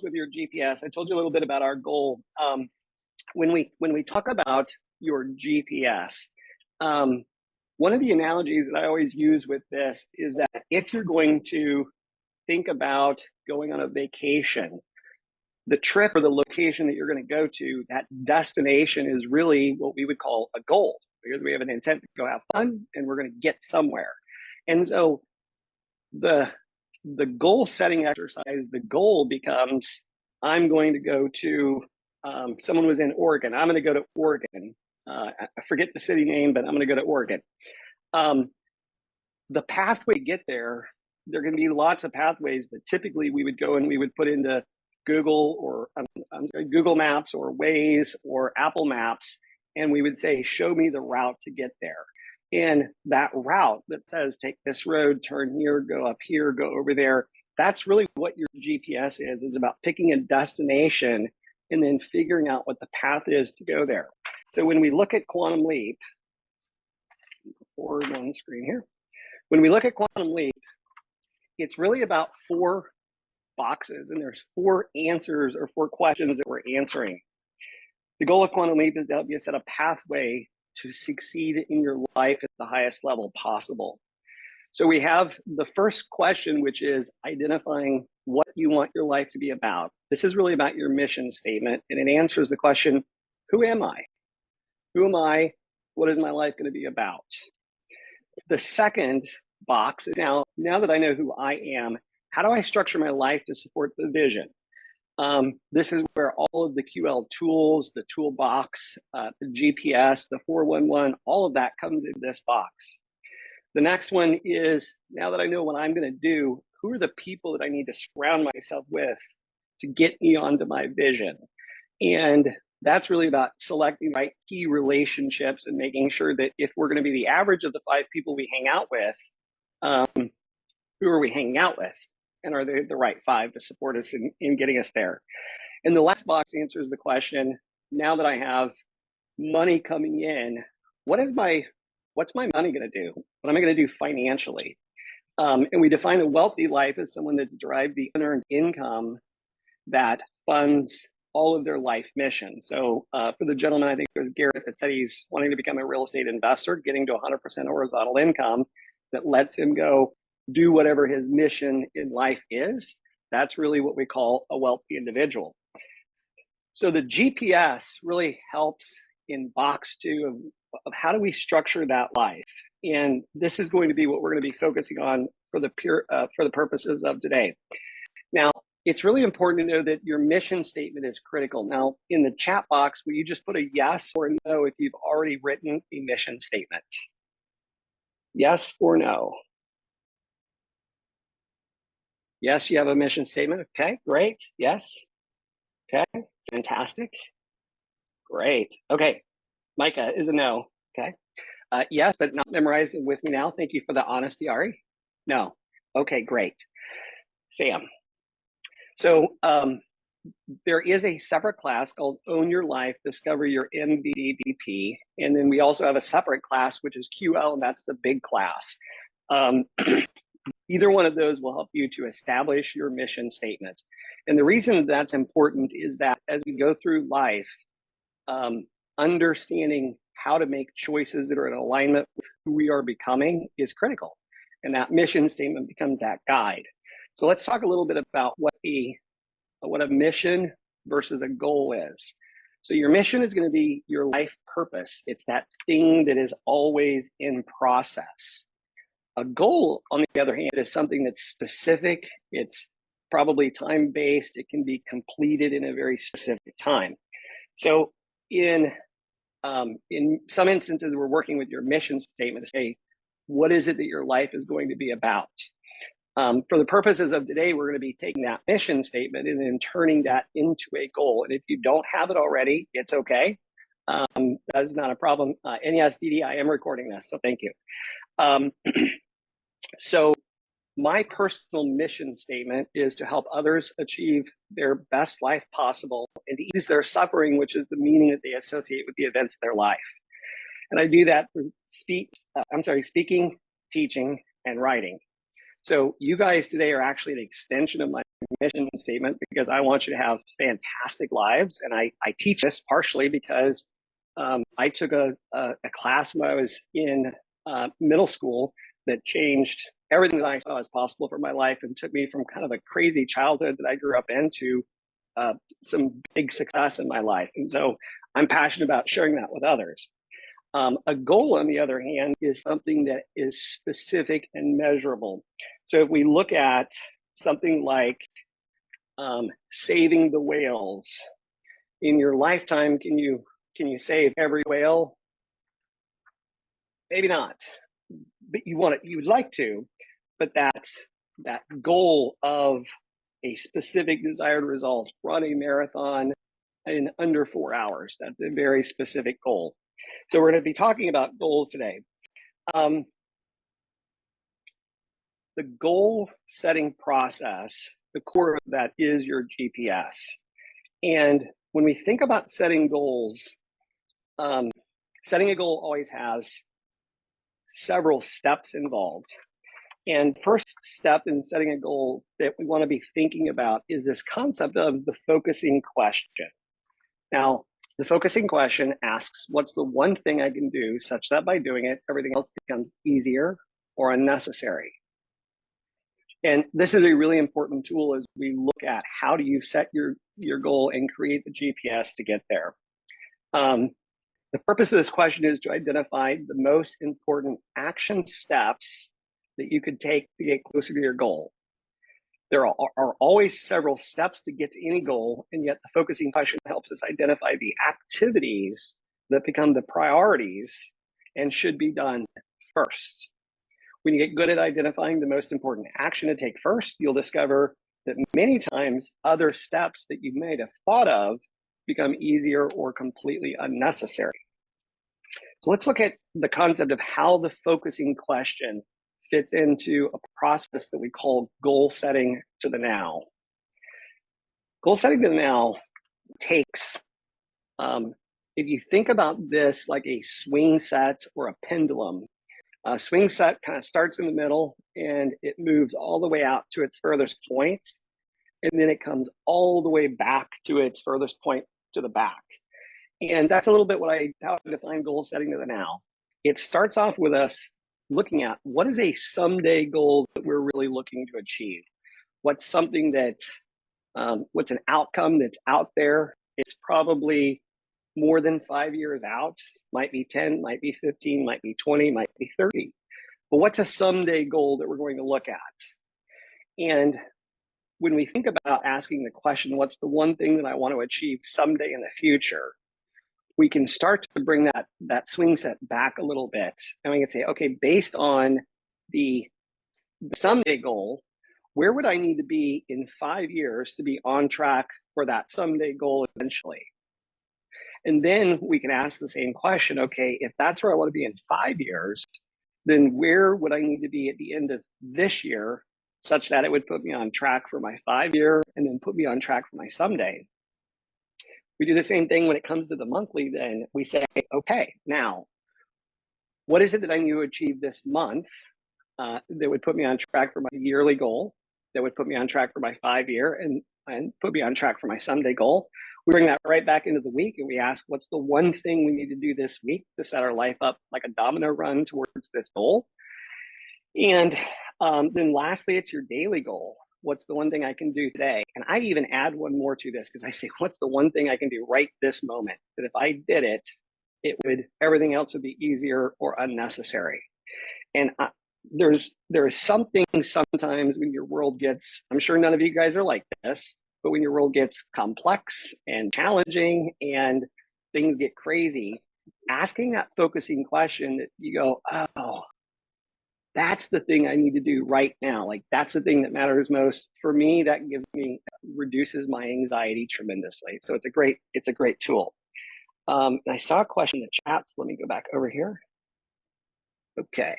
with your GPS. I told you a little bit about our goal. When we talk about your GPS, one of the analogies that I always use with this is that if you're going to think about going on a vacation, the trip or the location that you're going to go to, that destination is really what we would call a goal, because we have an intent to go have fun and we're going to get somewhere. And so the goal setting exercise, the goal becomes, I'm going to go to, someone was in Oregon. I'm going to go to Oregon. I forget the city name, but I'm going to go to Oregon. The pathway to get there, there are going to be lots of pathways, but typically we would go and we would put into Google or Google Maps or Waze or Apple Maps, and we would say, show me the route to get there. And that route that says, take this road, turn here, go up here, go over there, that's really what your GPS is. It's about picking a destination and then figuring out what the path is to go there. So when we look at Quantum Leap, forward on the screen here, when we look at Quantum Leap, it's really about 4 boxes, and there's 4 answers or 4 questions that we're answering. The goal of Quantum Leap is to help you set a pathway to succeed in your life at the highest level possible. So we have the first question, which is identifying what you want your life to be about. This is really about your mission statement, and it answers the question, who am I? Who am I? What is my life going to be about? The second box is now that I know who I am, how do I structure my life to support the vision? This is where all of the QL tools, the toolbox, the GPS, the 411, all of that comes in this box. The next one is, now that I know what I'm going to do, who are the people that I need to surround myself with to get me onto my vision? And that's really about selecting the right key relationships and making sure that if we're going to be the average of the 5 people we hang out with, who are we hanging out with? And are they the right 5 to support us in getting us there? And the last box answers the question, now that I have money coming in, what's my money going to do? What am I going to do financially? And we define a wealthy life as someone that's derived the unearned income that funds all of their life mission. So for the gentleman, I think it was Garrett, that said he's wanting to become a real estate investor, getting to 100% horizontal income that lets him go do whatever his mission in life is. That's really what we call a wealthy individual. So the GPS really helps in box 2 of how do we structure that life. And this is going to be what we're going to be focusing on for the purposes of today. Now, it's really important to know that your mission statement is critical. Now, in the chat box, will you just put a yes or no if you've already written a mission statement? Yes or no? Yes, you have a mission statement. Okay, great. Yes. Okay, fantastic. Great. Okay, Micah is a no. Okay. Yes, but not memorized it with me now. Thank you for the honesty, Ari. No. Okay, great. Sam. So there is a separate class called Own Your Life, Discover Your MVP. And then we also have a separate class, which is QL, and that's the big class. Either one of those will help you to establish your mission statements. And the reason that's important is that as we go through life, understanding how to make choices that are in alignment with who we are becoming is critical. And that mission statement becomes that guide. So let's talk a little bit about what a mission versus a goal is. So your mission is going to be your life purpose. It's that thing that is always in process. A goal, on the other hand, is something that's specific. It's probably time-based. It can be completed in a very specific time. So in some instances, we're working with your mission statement to say, what is it that your life is going to be about? For the purposes of today, we're going to be taking that mission statement and then turning that into a goal. And if you don't have it already, it's okay. That's not a problem. And yes, Dee, I am recording this, so thank you. So my personal mission statement is to help others achieve their best life possible and to ease their suffering, which is the meaning that they associate with the events of their life. And I do that through speaking, teaching, and writing. So you guys today are actually an extension of my mission statement because I want you to have fantastic lives. And I teach this partially because I took a class when I was in middle school that changed everything that I saw as possible for my life and took me from kind of a crazy childhood that I grew up into some big success in my life. And so I'm passionate about sharing that with others. A goal, on the other hand, is something that is specific and measurable. So if we look at something like saving the whales in your lifetime, can you save every whale? Maybe not, but you'd like to, but that goal of a specific desired result, run a marathon in under 4 hours. That's a very specific goal. So we're going to be talking about goals today. The goal setting process, the core of that is your GPS. And when we think about setting goals, setting a goal always has several steps involved. And first step in setting a goal that we want to be thinking about is this concept of the focusing question. Now, the focusing question asks, what's the one thing I can do such that by doing it, everything else becomes easier or unnecessary? And this is a really important tool as we look at how do you set your goal and create the GPS to get there. The purpose of this question is to identify the most important action steps that you could take to get closer to your goal. There are always several steps to get to any goal, and yet the focusing question helps us identify the activities that become the priorities and should be done first. When you get good at identifying the most important action to take first, you'll discover that many times other steps that you may have thought of become easier or completely unnecessary. So let's look at the concept of how the focusing question fits into a process that we call goal setting to the now. Goal setting to the now takes, if you think about this like a swing set or a pendulum, a swing set kind of starts in the middle and it moves all the way out to its furthest point, and then it comes all the way back to its furthest point to the back. And that's a little bit how I define goal setting to the now. It starts off with us looking at what is a someday goal that we're really looking to achieve. What's something that's, what's an outcome that's out there? It's probably more than 5 years out, might be 10, might be 15, might be 20, might be 30. But what's a someday goal that we're going to look at? And when we think about asking the question, what's the one thing that I want to achieve someday in the future? We can start to bring that swing set back a little bit. And we can say, okay, based on the someday goal, where would I need to be in 5 years to be on track for that someday goal eventually? And then we can ask the same question, okay, if that's where I want to be in 5 years, then where would I need to be at the end of this year such that it would put me on track for my 5 year and then put me on track for my someday? We do the same thing when it comes to the monthly. Then we say, okay, now, what is it that I need to achieve this month that would put me on track for my yearly goal, that would put me on track for my 5 year and put me on track for my someday goal? We bring that right back into the week and we ask, what's the one thing we need to do this week to set our life up like a domino run towards this goal? And then lastly, it's your daily goal. What's the one thing I can do today? And I even add one more to this because I say, what's the one thing I can do right this moment that if I did it, everything else would be easier or unnecessary. And there is something sometimes when your world gets, I'm sure none of you guys are like this, but when your world gets complex and challenging and things get crazy, asking that focusing question that you go, oh, that's the thing I need to do right now. Like that's the thing that matters most for me. That reduces my anxiety tremendously. So it's a great tool. And I saw a question in the chat, so let me go back over here. Okay.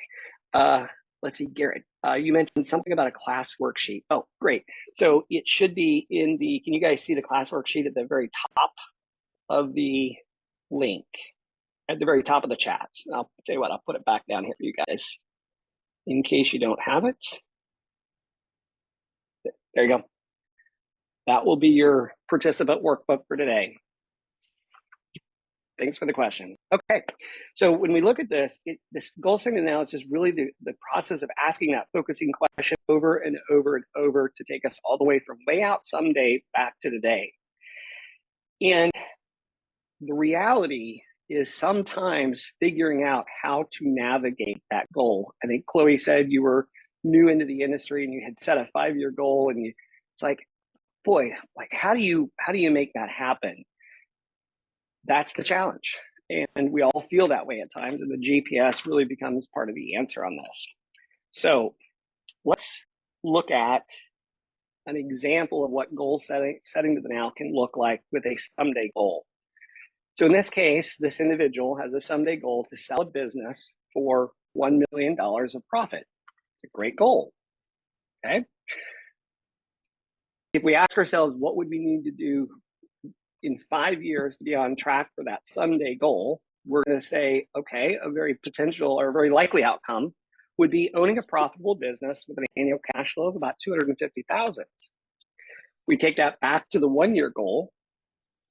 Let's see, Garrett, you mentioned something about a class worksheet. Oh, great. So it should be can you guys see the class worksheet at the very top of the link, at the very top of the chat? I'll tell you what, I'll put it back down here for you guys in case you don't have it. There you go. That will be your participant workbook for today. Thanks for the question. Okay, so when we look at this, this goal setting analysis is really the process of asking that focusing question over and over and over to take us all the way from way out someday back to today. And the reality is sometimes figuring out how to navigate that goal. I think Chloe said you were new into the industry and you had set a 5-year goal, and it's like, boy, like how do you make that happen? That's the challenge. And we all feel that way at times, and the GPS really becomes part of the answer on this. So let's look at an example of what goal setting to the now can look like with a someday goal. So in this case, this individual has a someday goal to sell a business for $1 million of profit. It's a great goal, okay? If we ask ourselves, what would we need to do in 5 years to be on track for that someday goal, we're going to say, okay, a very potential or a very likely outcome would be owning a profitable business with an annual cash flow of about $250,000. We take that back to the 1-year goal,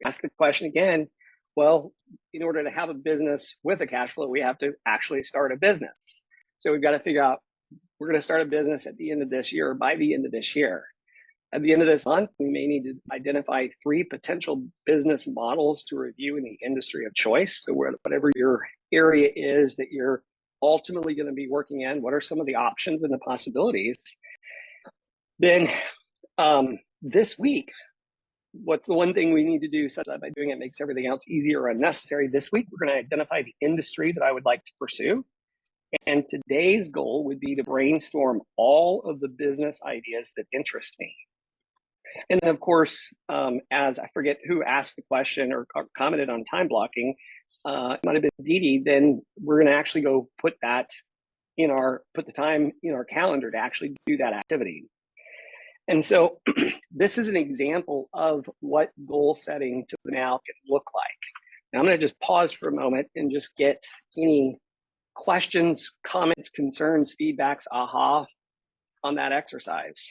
ask the question again, well, in order to have a business with a cash flow, we have to actually start a business. So we've got to figure out, we're going to start a business at the end of this year or by the end of this year. At the end of this month, we may need to identify 3 potential business models to review in the industry of choice. So whatever your area is that you're ultimately going to be working in, what are some of the options and the possibilities? Then this week, what's the one thing we need to do such that by doing it makes everything else easier or unnecessary? This week, we're going to identify the industry that I would like to pursue. And today's goal would be to brainstorm all of the business ideas that interest me. And then, of course, as I forget who asked the question or commented on time blocking, it might have been Dee Dee, then we're going to actually go put the time in our calendar to actually do that activity. And so this is an example of what goal setting to now can look like. Now I'm going to just pause for a moment and just get any questions, comments, concerns, feedbacks, aha, on that exercise.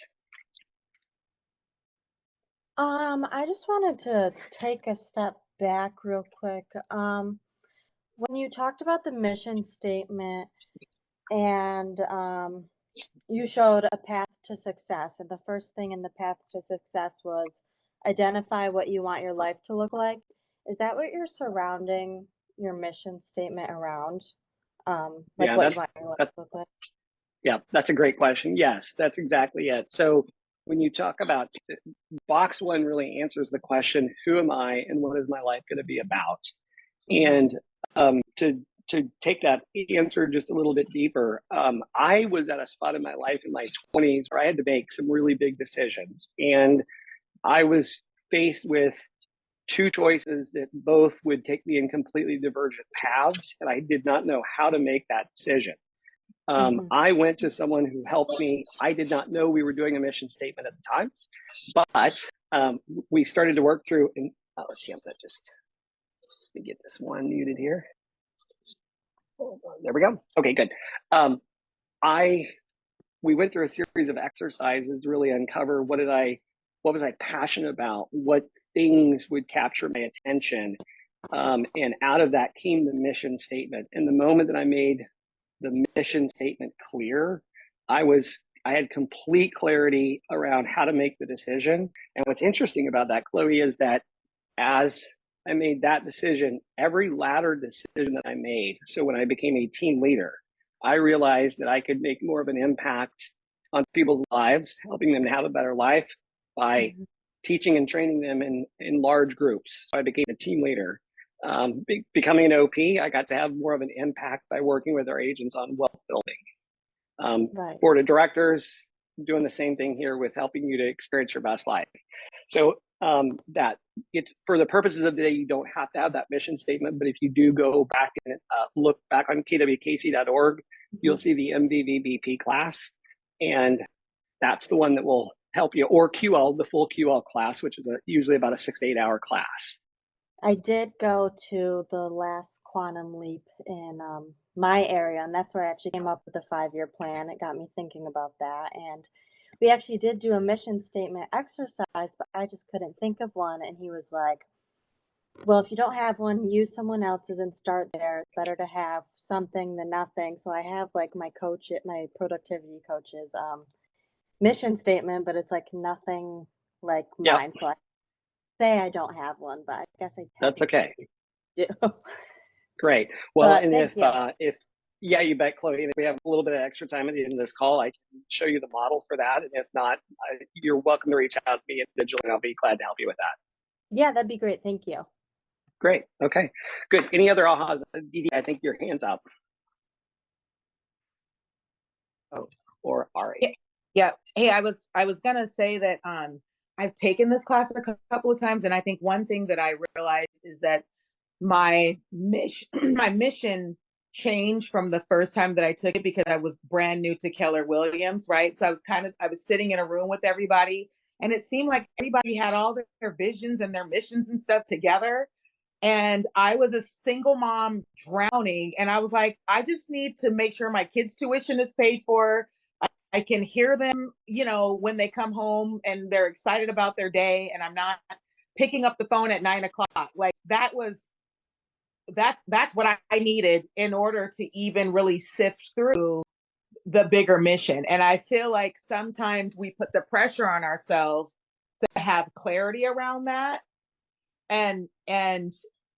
I just wanted to take a step back real quick. When you talked about the mission statement and you showed a path to success, and the first thing in the path to success was identify what you want your life to look like. Is that what you're surrounding your mission statement around? Like Yeah, what you want your life to look like? Yeah, that's a great question. Yes, that's exactly it. So when you talk about box 1 really answers the question, who am I and what is my life going to be about? And to take that answer just a little bit deeper, I was at a spot in my life in my 20s where I had to make some really big decisions. And I was faced with 2 choices that both would take me in completely divergent paths, and I did not know how to make that decision. I went to someone who helped me. I did not know we were doing a mission statement at the time, but we started to work through, and let's see, I'm going to just let me get this one muted here. There we go. Okay, good. We went through a series of exercises to really uncover what was I passionate about, what things would capture my attention, and out of that came the mission statement. And the moment that I made the mission statement clear, I had complete clarity around how to make the decision. And what's interesting about that, Chloe, is that as I made that decision, every latter decision that I made, so when I became a team leader, I realized that I could make more of an impact on people's lives, helping them to have a better life by teaching and training them in large groups. So I became a team leader. Becoming an OP, I got to have more of an impact by working with our agents on wealth building. Board of directors, doing the same thing here with helping you to experience your best life. So that it's for the purposes of today, you don't have to have that mission statement, but if you do go back and look back on kwkc.org, you'll see the MVVBP class, and that's the one that will help you, or QL, the full QL class, which is usually about a 6 to 8 hour class. I did go to the last Quantum Leap in my area, and that's where I actually came up with the 5-year plan. It got me thinking about that. And we actually did do a mission statement exercise, but I just couldn't think of one. And he was like, well, if you don't have one, use someone else's and start there. It's better to have something than nothing. So I have like my coach, my productivity coach's mission statement, but it's like nothing like Yeah, mine. So I say I don't have one, but I guess I that's okay. do. Great. Well, But and thank you. if yeah, you bet, Chloe. If we have a little bit of extra time at the end of this call, I can show you the model for that. And if not, you're welcome to reach out to me individually, and I'll be glad to help you with that. Yeah, that'd be great. Thank you. Great. Okay. Good. Any other ahas? Didi, I think your hand's up. Oh, or Ari. Yeah. Hey, I was gonna say that I've taken this class a couple of times, and I think one thing that I realized is that my mission my mission changed from the first time that I took it because I was brand new to Keller Williams, right? So I was sitting in a room with everybody, and it seemed like everybody had all their visions and their missions and stuff together. And I was a single mom drowning, and I was like, I just need to make sure my kids' tuition is paid for. I can hear them, when they come home and they're excited about their day, and I'm not picking up the phone at 9 o'clock. Like that's what I needed in order to even really sift through the bigger mission. And I feel like sometimes we put the pressure on ourselves to have clarity around that, and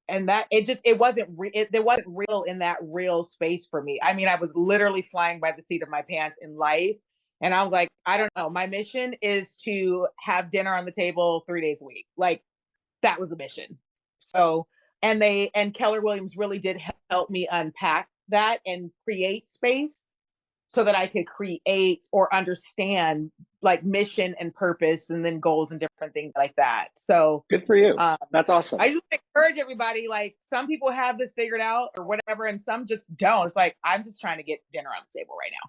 that it wasn't there wasn't real in that real space for me. I mean, I was literally flying by the seat of my pants in life, and I was like, I don't know, my mission is to have dinner on the table 3 days a week. Like, that was the mission. So, and Keller Williams really did help me unpack that and create space so that I could create or understand like mission and purpose and then goals and different things like that. So good for you. That's awesome. I just encourage everybody, like, some people have this figured out or whatever, and some just don't. It's like, I'm just trying to get dinner on the table right now.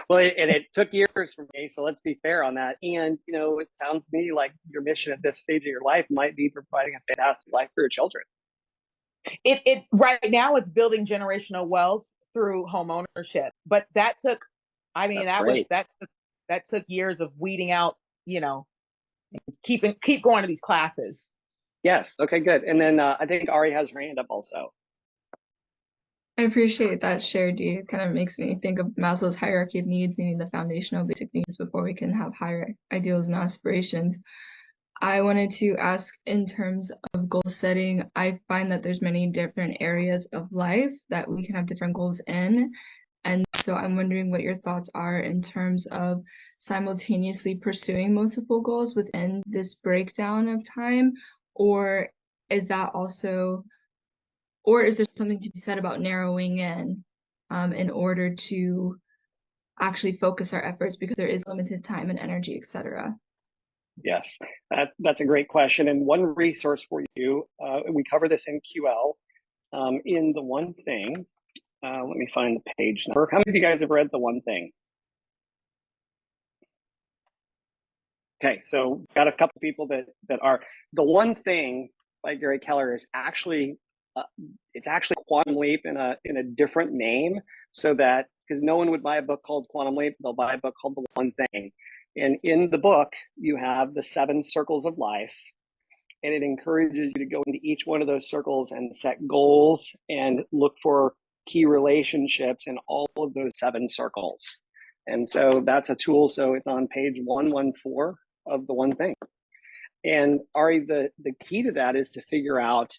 Well, it took years for me, so let's be fair on that. And, it sounds to me like your mission at this stage of your life might be providing a fantastic life for your children. It's right now it's building generational wealth through home ownership. But that took, I mean, that took years of weeding out, keep going to these classes. Yes. Okay, good. And then I think Ari has her hand up also. I appreciate that share, Dee. It kind of makes me think of Maslow's hierarchy of needs, needing the foundational basic needs before we can have higher ideals and aspirations. I wanted to ask, in terms of goal setting, I find that there's many different areas of life that we can have different goals in. And so I'm wondering what your thoughts are in terms of simultaneously pursuing multiple goals within this breakdown of time, or is there something to be said about narrowing in order to actually focus our efforts, because there is limited time and energy, etc.? Yes, that's a great question. And one resource for you, we cover this in QL, in The One Thing. Let me find the page number. How many of you guys have read The One Thing? Okay, so got a couple people that are. The One Thing by Gary Keller is actually it's actually Quantum Leap in a different name, so that, because no one would buy a book called Quantum Leap, they'll buy a book called The One Thing. And in the book, you have the 7 circles of life, and it encourages you to go into each one of those circles and set goals and look for key relationships in all of those 7 circles. And so that's a tool. So it's on page 114 of The One Thing. And Ari, the key to that is to figure out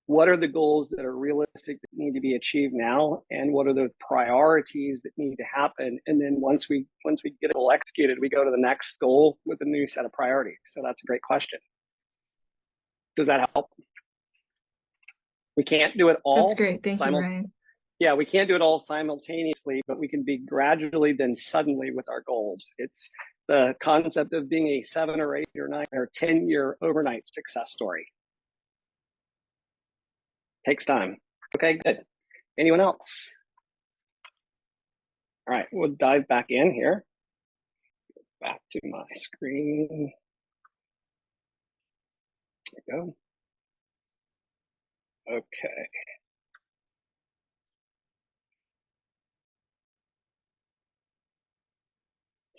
what are the goals that are realistic that need to be achieved now, and what are the priorities that need to happen. And then once we get it all executed, we go to the next goal with a new set of priorities. So that's a great question. Does that help? We can't do it all. That's great. Thank you, Brian. Yeah, we can't do it all simultaneously, but we can be gradually, then suddenly with our goals. It's the concept of being a 7 or 8 or 9 or 10-year overnight success story. Takes time. Okay, good. Anyone else? All right, we'll dive back in here. Back to my screen. There we go. Okay.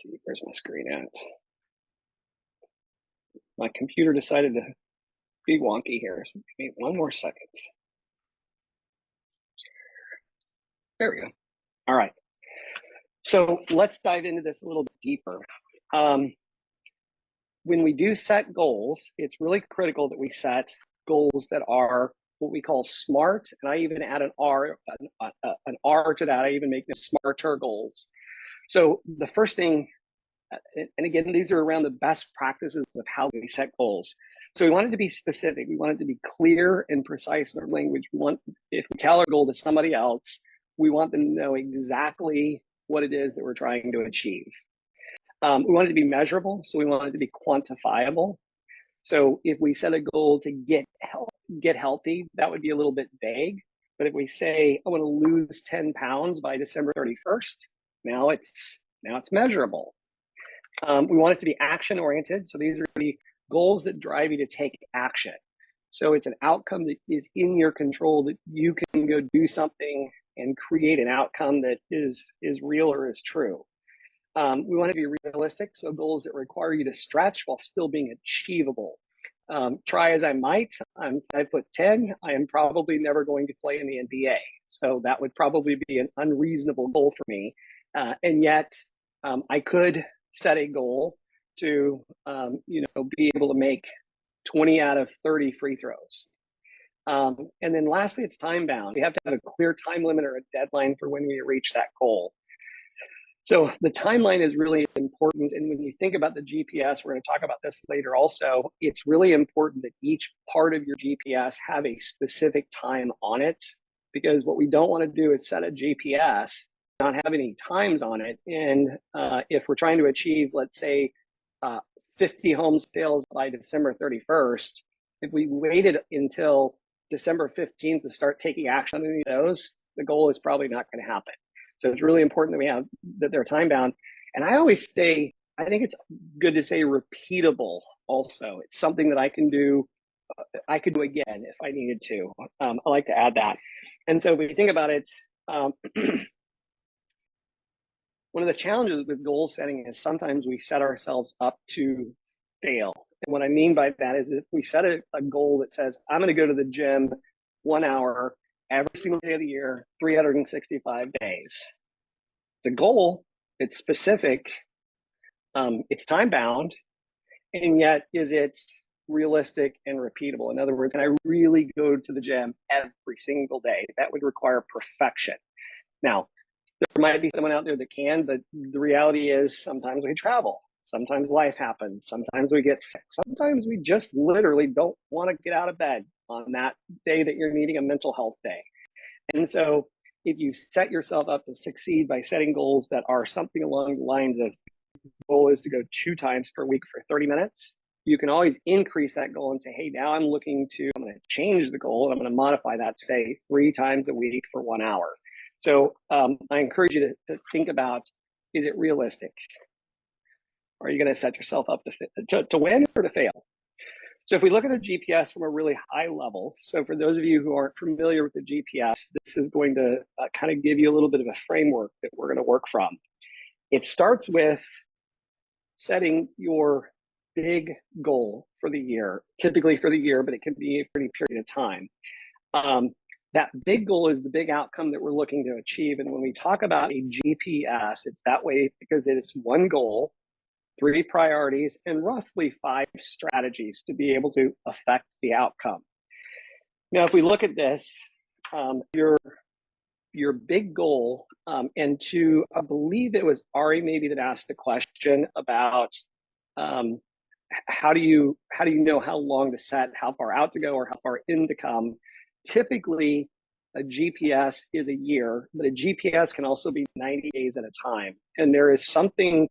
see, where's my screen at? My computer decided to be wonky here, so give me one more second. There we go. All right. So let's dive into this a little bit deeper. When we do set goals, it's really critical that we set goals that are what we call SMART, and I even add an R to that. I even make them smarter goals. So the first thing, and again, these are around the best practices of how we set goals. So we want it to be specific. We want it to be clear and precise in our language. We want, if we tell our goal to somebody else, we want them to know exactly what it is that we're trying to achieve. We want it to be measurable, so we want it to be quantifiable. So if we set a goal to get healthy, that would be a little bit vague. But if we say, I want to lose 10 pounds by December 31st, now it's measurable. We want it to be action oriented. So these are the goals that drive you to take action. So it's an outcome that is in your control, that you can go do something and create an outcome that is real or is true. We want to be realistic, so goals that require you to stretch while still being achievable. Try as I might, I'm 5'10". I am probably never going to play in the NBA, so that would probably be an unreasonable goal for me. And yet, I could set a goal to, be able to make 20 out of 30 free throws. And then lastly, it's time bound. We have to have a clear time limit or a deadline for when we reach that goal. So the timeline is really important. And when you think about the GPS, we're going to talk about this later also, it's really important that each part of your GPS have a specific time on it, because what we don't want to do is set a GPS, not have any times on it. And if we're trying to achieve, let's say, 50 home sales by December 31st, if we waited until December 15th to start taking action on any of those, the goal is probably not going to happen. So it's really important that they're time bound. And I always say, I think it's good to say repeatable also. It's something that I can do. I could do again if I needed to. I like to add that. And so when you think about it, one of the challenges with goal setting is sometimes we set ourselves up to fail. And what I mean by that is if we set a goal that says, I'm going to go to the gym 1 hour every single day of the year, 365 days. It's a goal, it's specific, it's time bound, and yet is it realistic and repeatable? In other words, can I really go to the gym every single day? That would require perfection. Now, there might be someone out there that can, but the reality is sometimes we travel. Sometimes life happens. Sometimes we get sick. Sometimes we just literally don't want to get out of bed on that day that you're needing a mental health day. And so if you set yourself up to succeed by setting goals that are something along the lines of, goal is to go 2 times per week for 30 minutes, you can always increase that goal and say, hey, now I'm going to change the goal and I'm going to modify that, say 3 times a week for 1 hour. So I encourage you to think about, is it realistic? Are you going to set yourself up to win or to fail? So if we look at the GPS from a really high level, so for those of you who aren't familiar with the GPS, this is going to kind of give you a little bit of a framework that we're going to work from. It starts with setting your big goal for the year, typically for the year, but it can be for any period of time. That big goal is the big outcome that we're looking to achieve. And when we talk about a GPS, it's that way because it is one goal, 3 priorities, and roughly 5 strategies to be able to affect the outcome. Now, if we look at this, your big goal, and to, I believe it was Ari maybe that asked the question about how do you know how long to set, how far out to go, or how far in to come? Typically, a GPS is a year, but a GPS can also be 90 days at a time. And there is something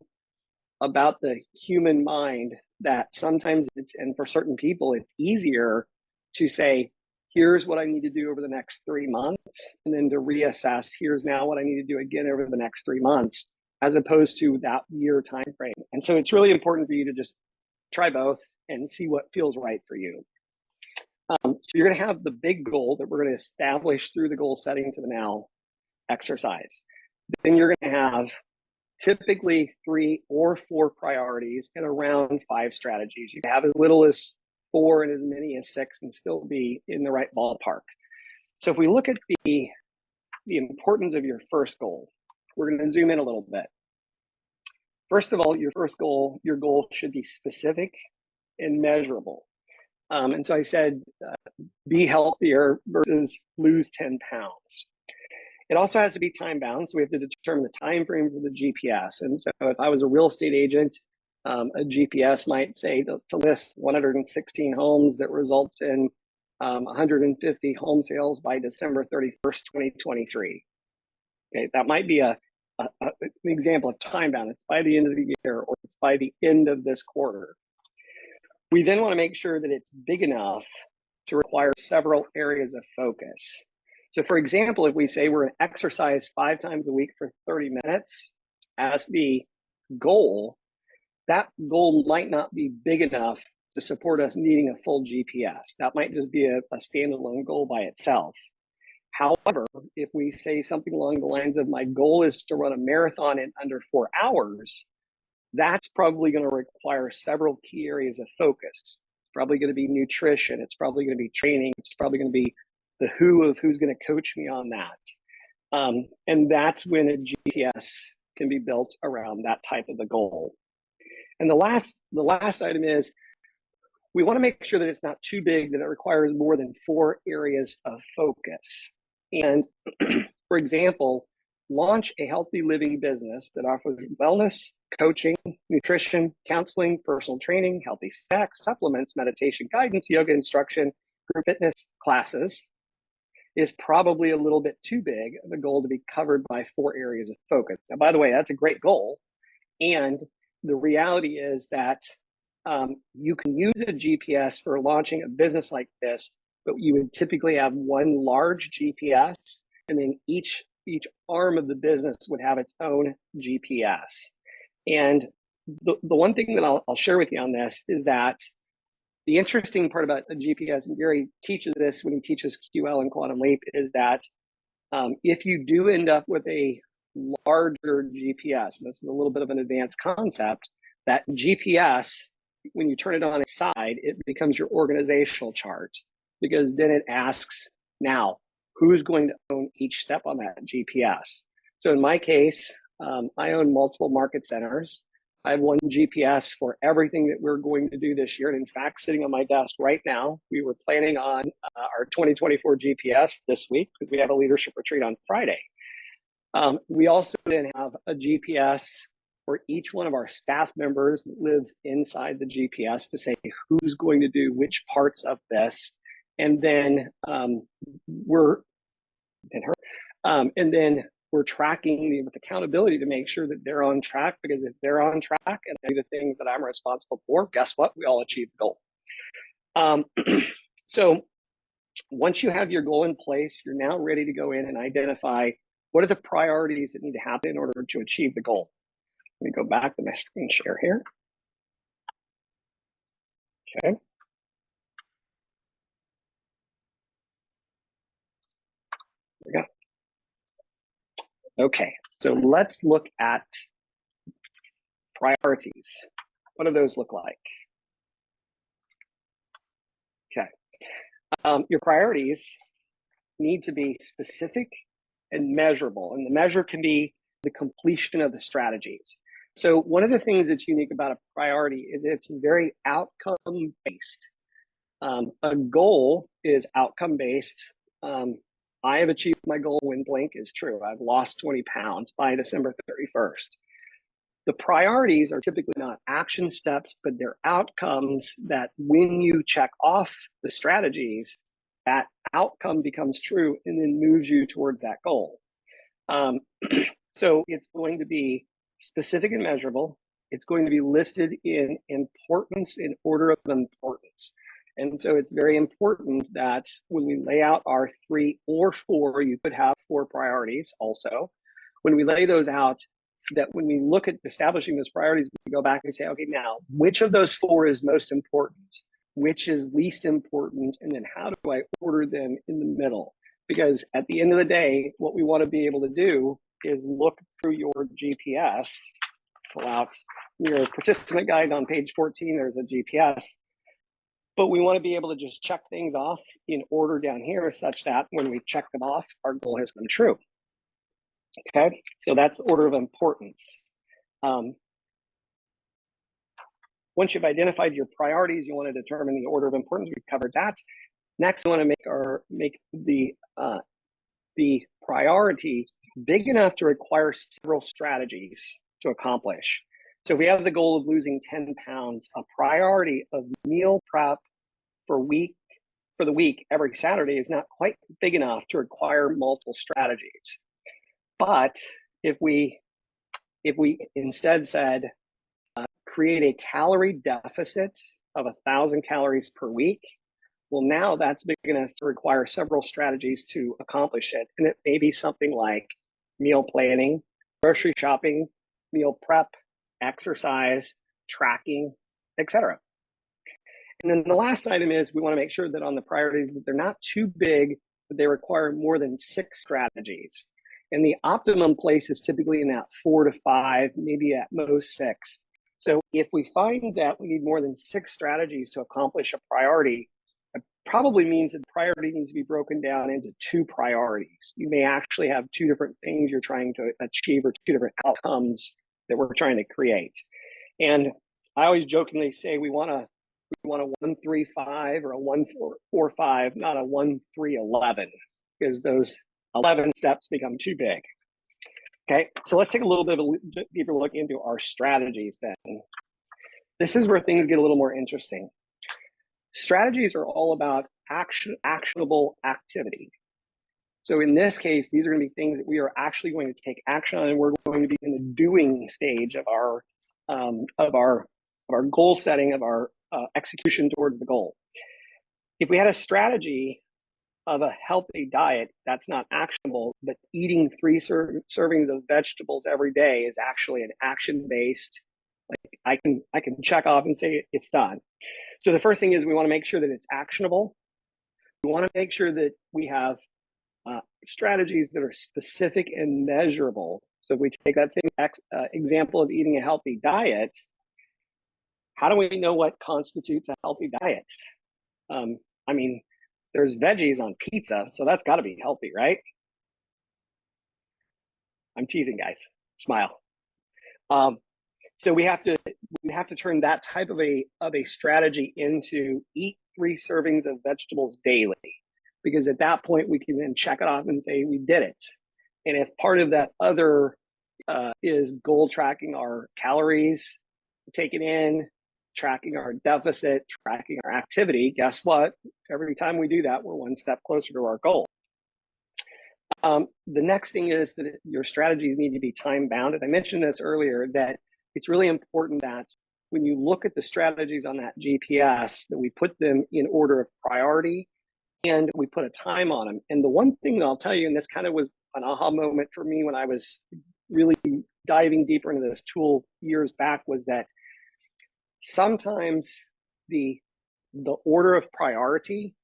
about the human mind that sometimes and for certain people, it's easier to say, here's what I need to do over the next 3 months, and then to reassess, here's now what I need to do again over the next 3 months, as opposed to that year time frame. And so it's really important for you to just try both and see what feels right for you. So you're going to have the big goal that we're going to establish through the goal setting to the now exercise. Then you're going to have typically 3 or 4 priorities and around 5 strategies. You can have as little as 4 and as many as 6 and still be in the right ballpark. So if we look at the importance of your first goal, we're going to zoom in a little bit. First of all, your goal should be specific and measurable. And so I said, be healthier versus lose 10 pounds. It also has to be time bound, so we have to determine the time frame for the GPS. And so if I was a real estate agent, a GPS might say to list 116 homes that results in 150 home sales by December 31st, 2023. Okay, that might be an example of time bound. It's by the end of the year, or it's by the end of this quarter. We then want to make sure that it's big enough to require several areas of focus. So for example, if we say we're going to exercise 5 times a week for 30 minutes as the goal, that goal might not be big enough to support us needing a full GPS. That might just be a standalone goal by itself. However, if we say something along the lines of my goal is to run a marathon in under 4 hours, that's probably going to require several key areas of focus. It's probably going to be nutrition. It's probably going to be training. It's probably going to be the who of who's going to coach me on that. And that's when a GPS can be built around that type of a goal. And the last item is we want to make sure that it's not too big, that it requires more than 4 areas of focus. And for example, launch a healthy living business that offers wellness, coaching, nutrition, counseling, personal training, healthy snacks, supplements, meditation, guidance, yoga instruction, group fitness classes is probably a little bit too big of a goal to be covered by 4 areas of focus. Now, by the way, that's a great goal. And the reality is that you can use a GPS for launching a business like this, but you would typically have one large GPS, and then each arm of the business would have its own GPS. And the one thing that I'll share with you on this is that the interesting part about a GPS, and Gary teaches this when he teaches QL and Quantum Leap, is that if you do end up with a larger GPS, and this is a little bit of an advanced concept, that GPS, when you turn it on its side, it becomes your organizational chart, because then it asks, now, who's going to own each step on that GPS? So in my case, I own multiple market centers. I have one GPS for everything that we're going to do this year. And in fact, sitting on my desk right now, we were planning on our 2024 GPS this week because we have a leadership retreat on Friday. We also then have a GPS for each one of our staff members that lives inside the GPS to say who's going to do which parts of this. And then we're tracking with accountability to make sure that they're on track, because if they're on track and they do the things that I'm responsible for, guess what? We all achieve the goal. So once you have your goal in place, you're now ready to go in and identify what are the priorities that need to happen in order to achieve the goal. Let me go back to my screen share here. Okay. There we go. Okay, so let's look at priorities. What do those look like? Okay, your priorities need to be specific and measurable, and the measure can be the completion of the strategies. So one of the things that's unique about a priority is it's very outcome based. A goal is outcome based. I have achieved my goal when blank is true. I've lost 20 pounds by December 31st. The priorities are typically not action steps, but they're outcomes that when you check off the strategies, that outcome becomes true and then moves you towards that goal. So it's going to be specific and measurable. It's going to be listed in importance, in order of importance. And so it's very important that when we lay out our 3 or 4, you could have 4 priorities also. When we lay those out, that when we look at establishing those priorities, we go back and say, okay, now, which of those 4 is most important? Which is least important? And then how do I order them in the middle? Because at the end of the day, what we want to be able to do is look through your GPS, pull out your participant guide on page 14, there's a GPS, but we want to be able to just check things off in order down here such that when we check them off, our goal has come true. Okay, so that's order of importance. Once you've identified your priorities, you want to determine the order of importance. We've covered that. Next, we want to make the priority big enough to require several strategies to accomplish. So if we have the goal of losing 10 pounds, a priority of meal prep for the week every Saturday is not quite big enough to require multiple strategies. But if we instead said create a calorie deficit of 1,000 calories per week, well, now that's big enough to require several strategies to accomplish it. And it may be something like meal planning, grocery shopping, meal prep, exercise, tracking, etc. And then the last item is we want to make sure that on the priorities that they're not too big, that they require more than 6 strategies. And the optimum place is typically in that 4 to 5, maybe at most 6. So if we find that we need more than 6 strategies to accomplish a priority, it probably means that the priority needs to be broken down into 2 priorities. You may actually have 2 different things you're trying to achieve or 2 different outcomes that we're trying to create. And I always jokingly say we want a 1-3-5 or a 1-4-4-5, not a 1-3-11, because those 11 steps become too big. Okay, so let's take a little bit of a deeper look into our strategies then. This is where things get a little more interesting. Strategies are all about actionable activity. So in this case, these are going to be things that we are actually going to take action on, and we're going to be in the doing stage of our goal setting, of our execution towards the goal. If we had a strategy of a healthy diet, that's not actionable, but eating 3 servings of vegetables every day is actually an action-based, like I can check off and say it's done. So the first thing is we want to make sure that it's actionable. We want to make sure that we have strategies that are specific and measurable. So if we take that same example of eating a healthy diet, how do we know what constitutes a healthy diet? I mean, there's veggies on pizza, so that's got to be healthy, right? I'm teasing, guys. Smile. So we have to turn that type of a strategy into eat 3 servings of vegetables daily, because at that point we can then check it off and say we did it. And if part of that other is goal tracking our calories taken in, tracking our deficit, tracking our activity, guess what? Every time we do that, we're 1 step closer to our goal. The next thing is that your strategies need to be time bound. And I mentioned this earlier, that it's really important that when you look at the strategies on that GPS, that we put them in order of priority and we put a time on them. And the one thing that I'll tell you, and this kind of was an aha moment for me when I was really diving deeper into this tool years back, was that sometimes the order of priority,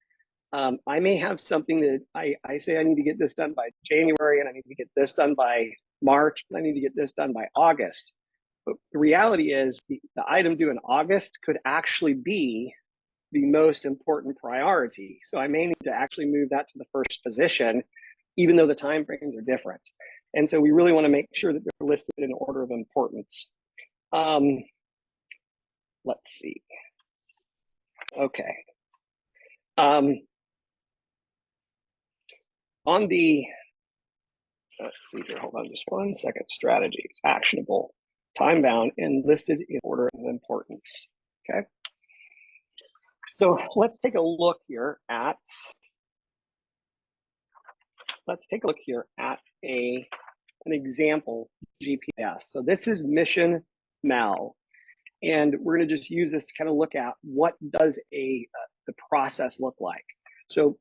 I may have something that I say I need to get this done by January, and I need to get this done by March, and I need to get this done by August. But the reality is the item due in August could actually be the most important priority. So I may need to actually move that to the first position, even though the time frames are different. And so we really want to make sure that they're listed in order of importance. Let's see. Okay. Let's see here, hold on just 1 second. Strategies, actionable, time bound, and listed in order of importance. Okay. So let's take a look here at an example GPS. So this is Mission Mel, and we're going to just use this to kind of look at what does the process look like. So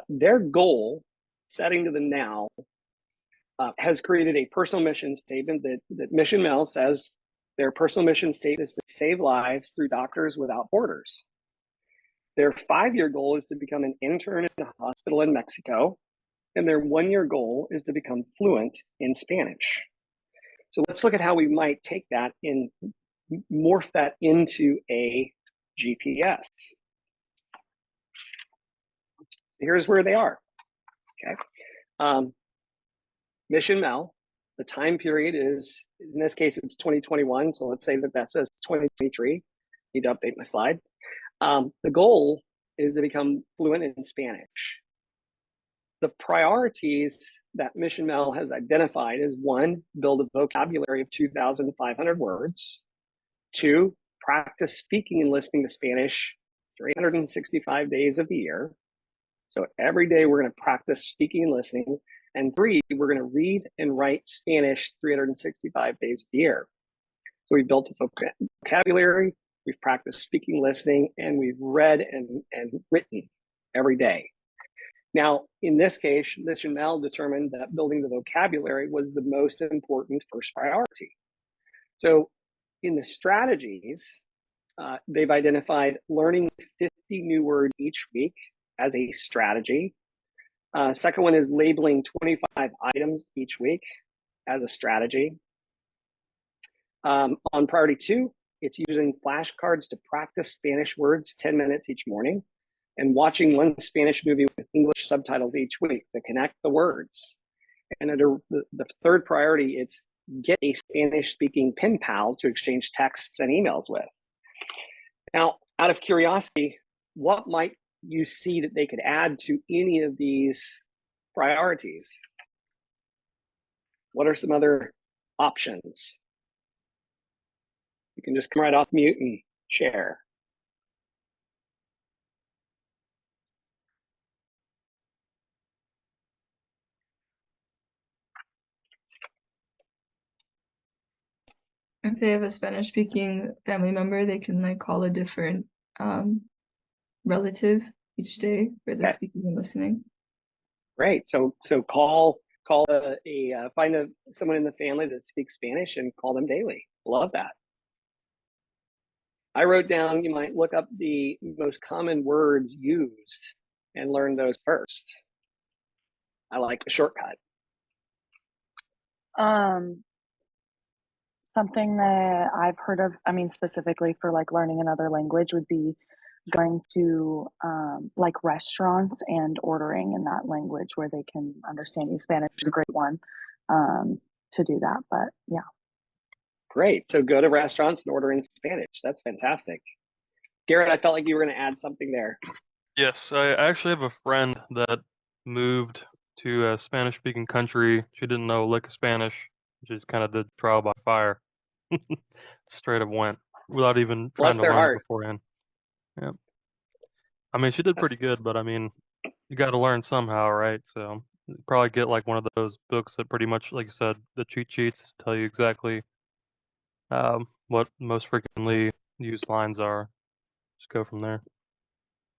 their goal, setting to the now, has created a personal mission statement that Mission Mel says their personal mission statement is to save lives through Doctors Without Borders. Their 5-year goal is to become an intern in a hospital in Mexico. and their 1-year goal is to become fluent in Spanish. So let's look at how we might take that and morph that into a GPS. Here's where they are. Okay. Mission Mel, the time period is, in this case, it's 2021. So let's say that says 2023. Need to update my slide. The goal is to become fluent in Spanish. The priorities that Mission Mel has identified is 1, build a vocabulary of 2,500 words. 2, practice speaking and listening to Spanish 365 days of the year. So every day we're going to practice speaking and listening. And 3, we're going to read and write Spanish 365 days of the year. So we built a vocabulary, we've practiced speaking, listening, and we've read and written every day. Now, in this case, Mission Mel determined that building the vocabulary was the most important first priority. So in the strategies, they've identified learning 50 new words each week as a strategy. Second one is labeling 25 items each week as a strategy. On priority 2, it's using flashcards to practice Spanish words 10 minutes each morning and watching 1 Spanish movie with English subtitles each week to connect the words. And under the third priority, it's get a Spanish-speaking pen pal to exchange texts and emails with. Now, out of curiosity, what might you see that they could add to any of these priorities? What are some other options? You can just come right off mute and share. If they have a Spanish-speaking family member, they can like call a different relative each day for the speaking and listening. Great. So find someone in the family that speaks Spanish and call them daily. Love that. I wrote down, you might look up the most common words used and learn those first. I like the shortcut. Something that I've heard of, I mean, specifically for like learning another language would be going to like restaurants and ordering in that language where they can understand you. Spanish is a great one to do that, but yeah. Great. So go to restaurants and order in Spanish. That's fantastic. Garrett, I felt like you were going to add something there. Yes, I actually have a friend that moved to a Spanish-speaking country. She didn't know a lick of Spanish. She just kind of did trial by fire. Straight up went without even trying to learn it beforehand. Yep. I mean, she did pretty good, but I mean, you got to learn somehow, right? So probably get like one of those books that pretty much, like you said, the cheat sheets tell you exactly what most frequently used lines are. Just go from there.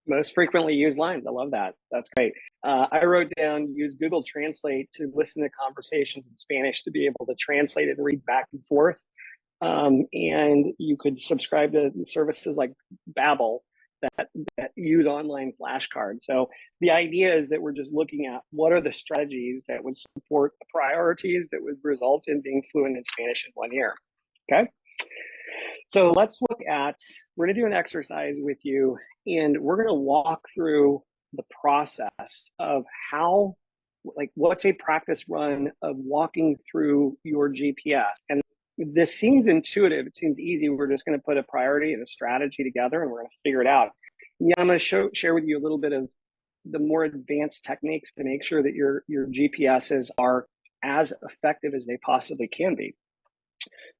Most frequently used lines. I love that. That's great. I wrote down use Google Translate to listen to conversations in Spanish to be able to translate it and read back and forth. And you could subscribe to services like Babbel that use online flashcards. So the idea is that we're just looking at what are the strategies that would support the priorities that would result in being fluent in Spanish in 1 year. Okay. So let's look at, we're going to do an exercise with you, and we're going to walk through the process of how, like, what's a practice run of walking through your GPS. And this seems intuitive. It seems easy. We're just going to put a priority and a strategy together, and we're going to figure it out. Yeah, I'm going to share with you a little bit of the more advanced techniques to make sure that your GPSs are as effective as they possibly can be.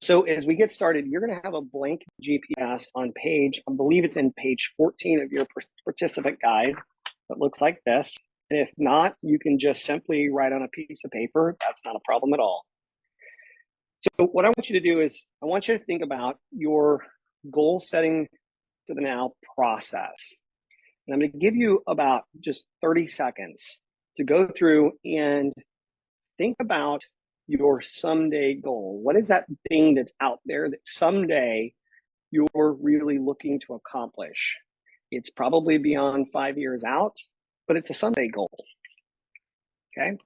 So as we get started, you're going to have a blank GPS on page, I believe it's in page 14 of your participant guide that looks like this. And if not, you can just simply write on a piece of paper. That's not a problem at all. So what I want you to do is I want you to think about your goal setting to the now process. And I'm going to give you about just 30 seconds to go through and think about your someday goal. What is that thing that's out there that someday you're really looking to accomplish? It's probably beyond 5 years out, but it's a someday goal. Okay.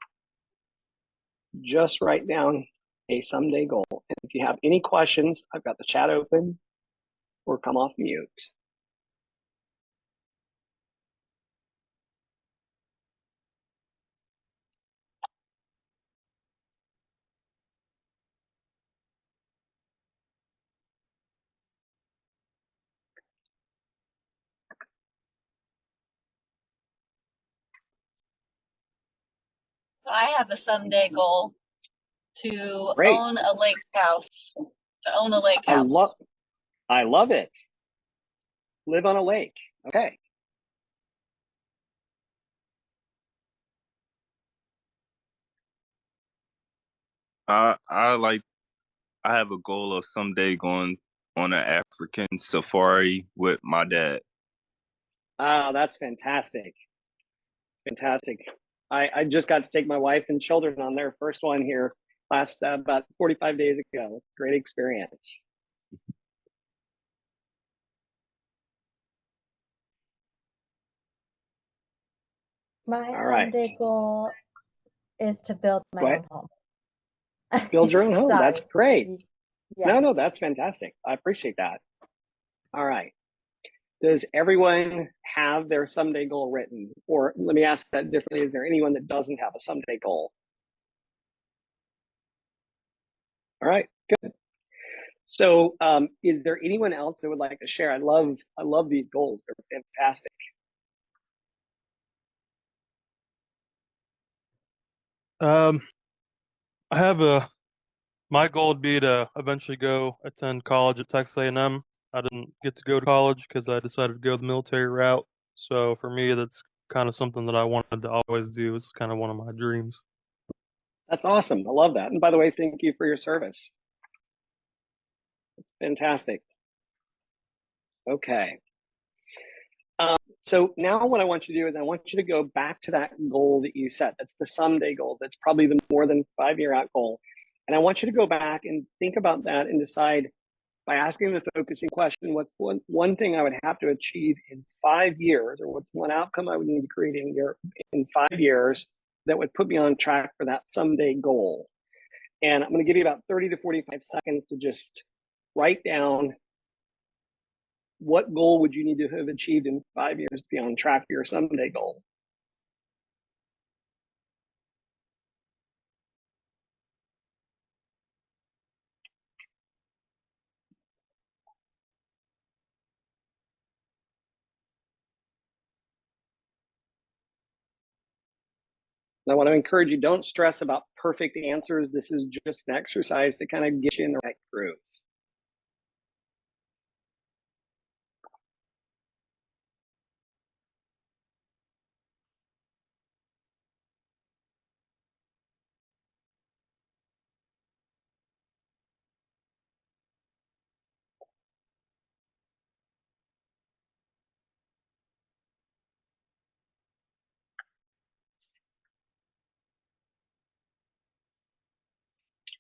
Just write down a someday goal. And if you have any questions, I've got the chat open or come off mute. So I have a someday goal to Great. own a lake house. To own a lake house. I love it. Live on a lake. Okay. I have a goal of someday going on an African safari with my dad. Oh, that's fantastic. Fantastic. I just got to take my wife and children on their first one here last about 45 days ago. Great experience. My All right. someday goal is to build Go my ahead. own home. Build your own home. Sorry. That's great. Yeah. No, that's fantastic. I appreciate that. All right. Does everyone have their someday goal written? Or let me ask that differently. Is there anyone that doesn't have a someday goal? All right, good. So is there anyone else that would like to share? I love these goals. They're fantastic. I have my goal would be to eventually go attend college at Texas A&M. I didn't get to go to college because I decided to go the military route. So for me, that's kind of something that I wanted to always do. It's kind of one of my dreams. That's awesome. I love that. And by the way, thank you for your service. It's fantastic. Okay. So now what I want you to do is I want you to go back to that goal that you set. That's the someday goal. That's probably the more than 5-year out goal. And I want you to go back and think about that and decide by asking the focusing question, what's one thing I would have to achieve in 5 years, or what's one outcome I would need to create in 5 years that would put me on track for that someday goal. And I'm going to give you about 30 to 45 seconds to just write down what goal would you need to have achieved in 5 years to be on track for your someday goal. And I want to encourage you, don't stress about perfect answers. This is just an exercise to kind of get you in the right groove.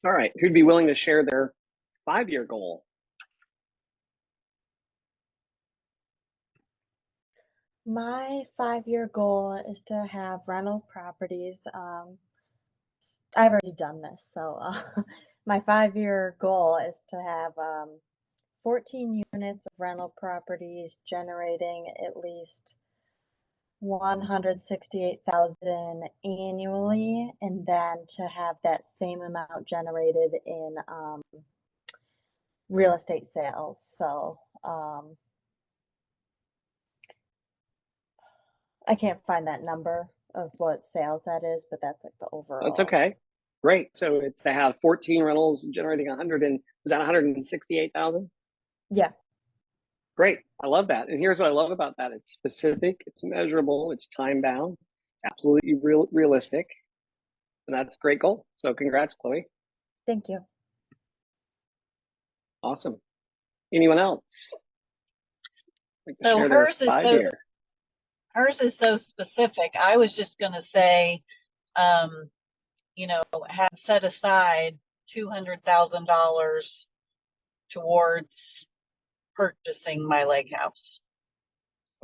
All right, who'd be willing to share their 5-year goal? My 5-year goal is to have rental properties. I've already done this, so my 5-year goal is to have 14 units of rental properties generating at least 168,000 annually, and then to have that same amount generated in real estate sales. So I can't find that number of what sales that is, but that's like the overall. That's okay. Great. So it's to have 14 rentals generating 100 and was that 168,000? Yeah. Great. I love that. And here's what I love about that. It's specific, it's measurable, it's time bound, absolutely realistic. And that's a great goal. So congrats, Chloe. Thank you. Awesome. Anyone else? Like to So share their hers is 5-year? hers is so specific. I was just going to say, have set aside $200,000 towards purchasing my lake house.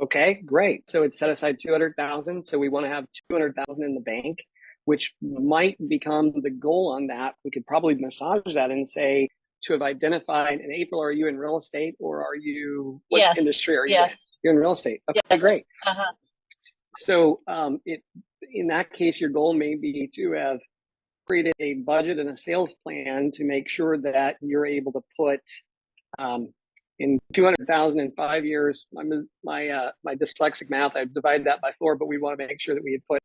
Okay, great. So it's set aside 200,000. So we want to have 200,000 in the bank which might become the goal on that. We could probably massage that and say, to have identified in April, are you in real estate or are you, what Yes. industry are you Yes. in? You're in real estate. Okay, Yes. great. Uh-huh. So in that case, your goal may be to have created a budget and a sales plan to make sure that you're able to put in 200,000 in 5 years. My dyslexic math, I've divided that by 4, but we want to make sure that we had put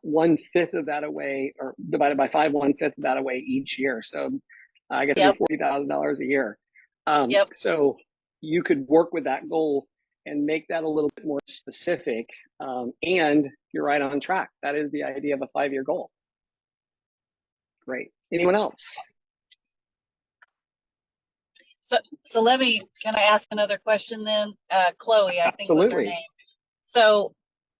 1/5 of that away, or divided by 5, 1/5 of that away each year. So I guess it'd be $40,000 a year. So you could work with that goal and make that a little bit more specific. And you're right on track. That is the idea of a 5-year goal. Great. Anyone else? So can I ask another question then? Chloe, I think was her Absolutely. name. So,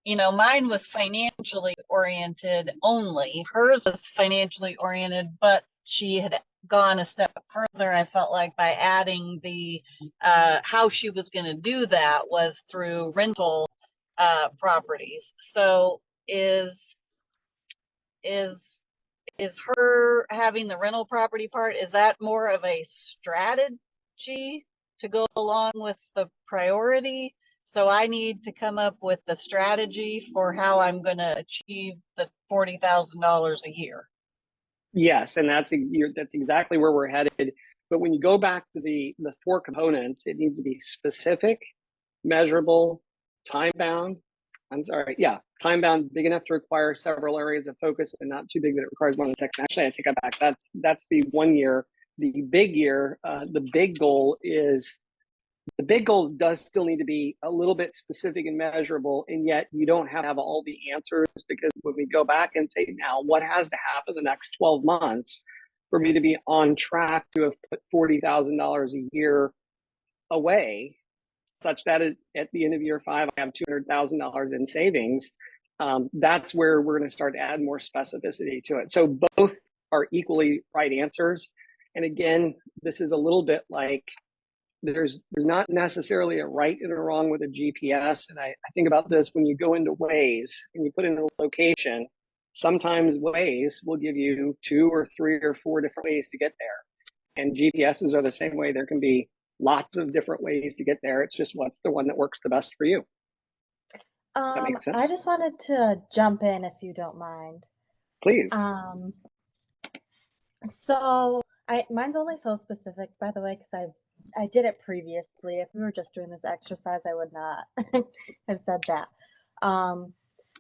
mine was financially oriented only. Hers was financially oriented, but she had gone a step further, I felt like, by adding the how she was going to do that was through rental properties. So is her having the rental property part, is that more of a strategy to go along with the priority? So I need to come up with the strategy for how I'm going to achieve the $40,000 a year. Yes, and that's exactly where we're headed. But when you go back to the 4 components, it needs to be specific, measurable, time-bound. Time bound, big enough to require several areas of focus, and not too big that it requires more than 6. Actually, I take that back. That's the 1 year. The big year, the big goal does still need to be a little bit specific and measurable, and yet you don't have all the answers, because when we go back and say, now what has to happen the next 12 months for me to be on track to have put $40,000 a year away, such that at the end of year 5, I have $200,000 in savings. That's where we're going to start to add more specificity to it. So both are equally right answers. And again, this is a little bit like there's not necessarily a right and a wrong with a GPS. And I think about this when you go into Waze and you put in a location, sometimes Waze will give you 2 or 3 or 4 different ways to get there. And GPSs are the same way. There can be lots of different ways to get there. It's just what's the one that works the best for you. Does that make sense? I just wanted to jump in if you don't mind. Please. So mine's only so specific, by the way, because I did it previously. If we were just doing this exercise, I would not have said that.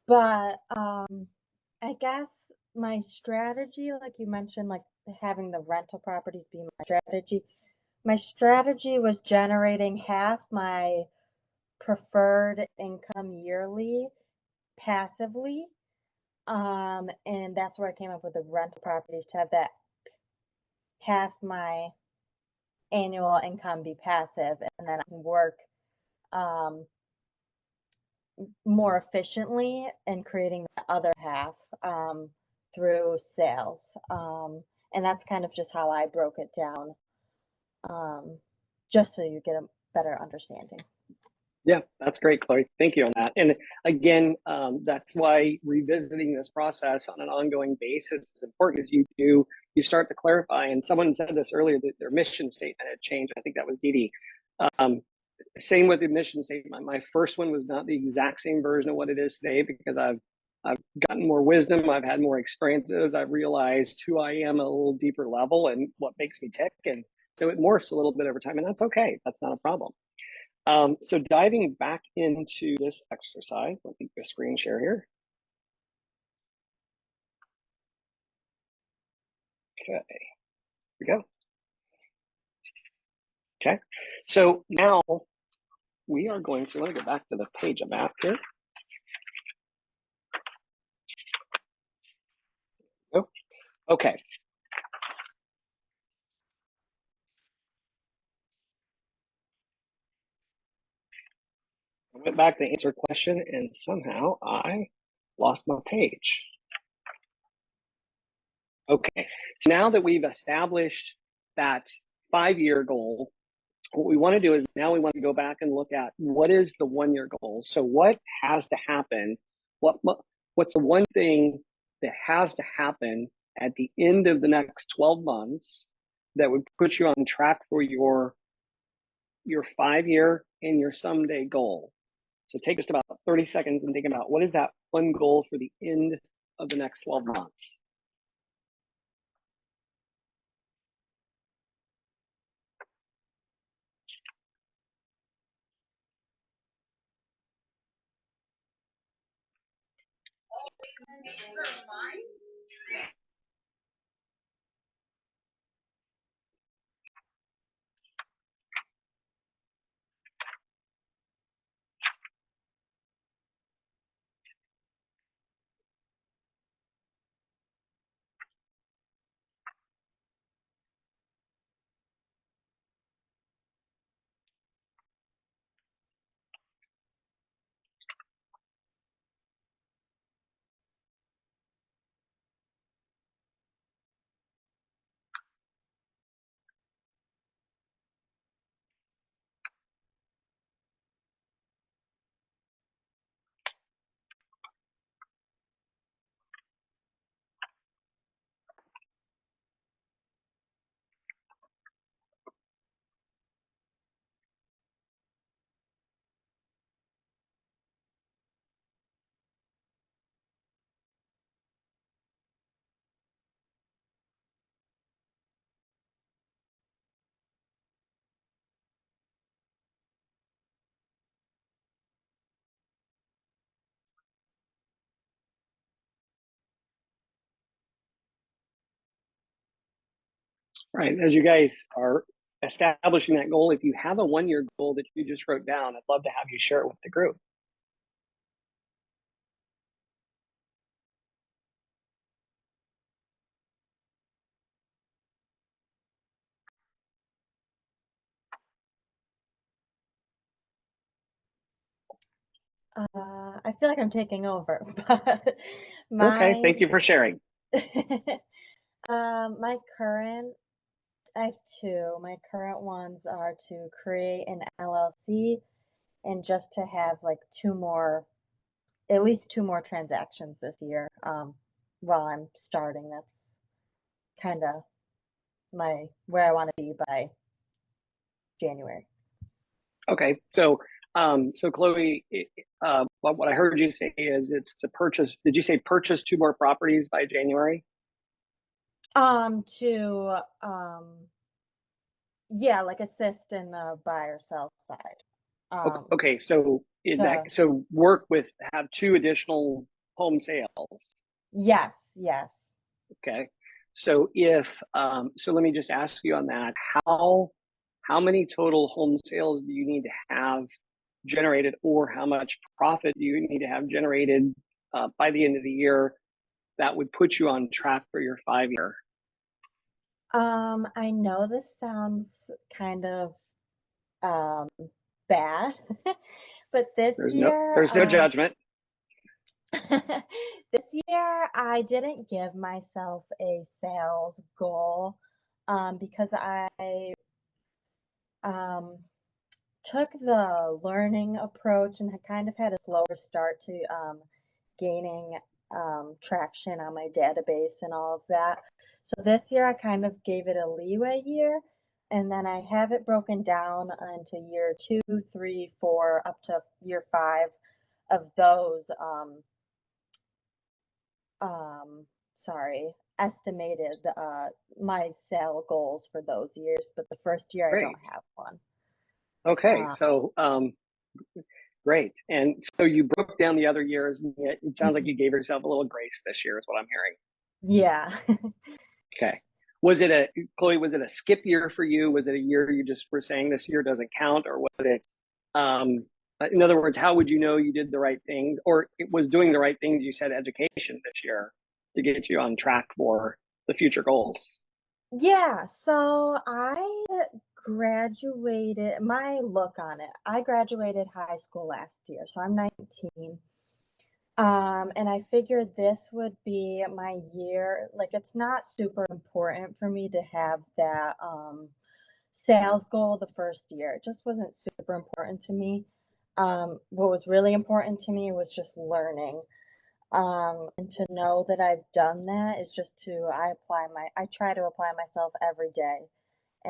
But I guess my strategy, like you mentioned, like having the rental properties be my strategy. My strategy was generating half my preferred income yearly passively. And that's where I came up with the rental properties, to have that half my annual income be passive, and then I can work more efficiently in creating the other half through sales. And that's kind of just how I broke it down, just so you get a better understanding. Yeah, that's great, Chloe. Thank you on that. And again, that's why revisiting this process on an ongoing basis is important. As you start to clarify. And someone said this earlier, that their mission statement had changed. I think that was Dee Dee. Same with the mission statement. My first one was not the exact same version of what it is today, because I've gotten more wisdom. I've had more experiences. I've realized who I am at a little deeper level and what makes me tick. And so it morphs a little bit over time, and that's okay. That's not a problem. So diving back into this exercise, let me do a screen share here. Okay, here we go. Okay, so now we are going to, let me go back to the page I'm at here. Oh, okay. I went back to answer a question and somehow I lost my page. Okay, so now that we've established that 5-year goal, what we want to do is now we want to go back and look at what is the 1-year goal. So what has to happen? What's the one thing that has to happen at the end of the next 12 months that would put you on track for your 5-year and your someday goal? So take just about 30 seconds and think about what is that one goal for the end of the next 12 months. Right. As you guys are establishing that goal, if you have a 1-year goal that you just wrote down, I'd love to have you share it with the group. I feel like I'm taking over, but Okay. my Thank you for sharing. my current I have two. My current ones are to create an LLC and just to have like at least two more transactions this year. While I'm starting, that's kind of where I want to be by January. Okay. So Chloe, what I heard you say is it's to purchase. Did you say purchase 2 more properties by January? To yeah, like assist in the buy or sell side. Okay. So To have 2 additional home sales. yes, yes. Okay. So let me just ask you on that. How many total home sales do you need to have generated, or how much profit do you need to have generated by the end of the year that would put you on track for your 5-year? I know this sounds kind of um bad, but There's no judgment. this year I didn't give myself a sales goal because I um took the learning approach and had kind of had a slower start to gaining traction on my database and all of that. So this year I kind of gave it a leeway year, and then I have it broken down into year 2, 3, 4, up to year 5 of those um, estimated my sale goals for those years, but the first year I Great. don't have one. Okay. Uh, So great. And so you broke down the other years, and it sounds like mhm. you gave yourself a little grace this year, is what I'm hearing. Yeah. Okay. Chloe, was it a skip year for you? Was it a year you just were saying this year doesn't count, or was it, in other words, how would you know you did the right thing, or it was doing the right things? You said education this year to get you on track for the future goals. Yeah, so I graduated, my look on it, I graduated high school last year, so I'm 19. And I figured this would be my year. Like, it's not super important for me to have that sales goal the first year. It just wasn't super important to me. What was really important to me was just learning. And to know that I've done that is just I try to apply myself every day.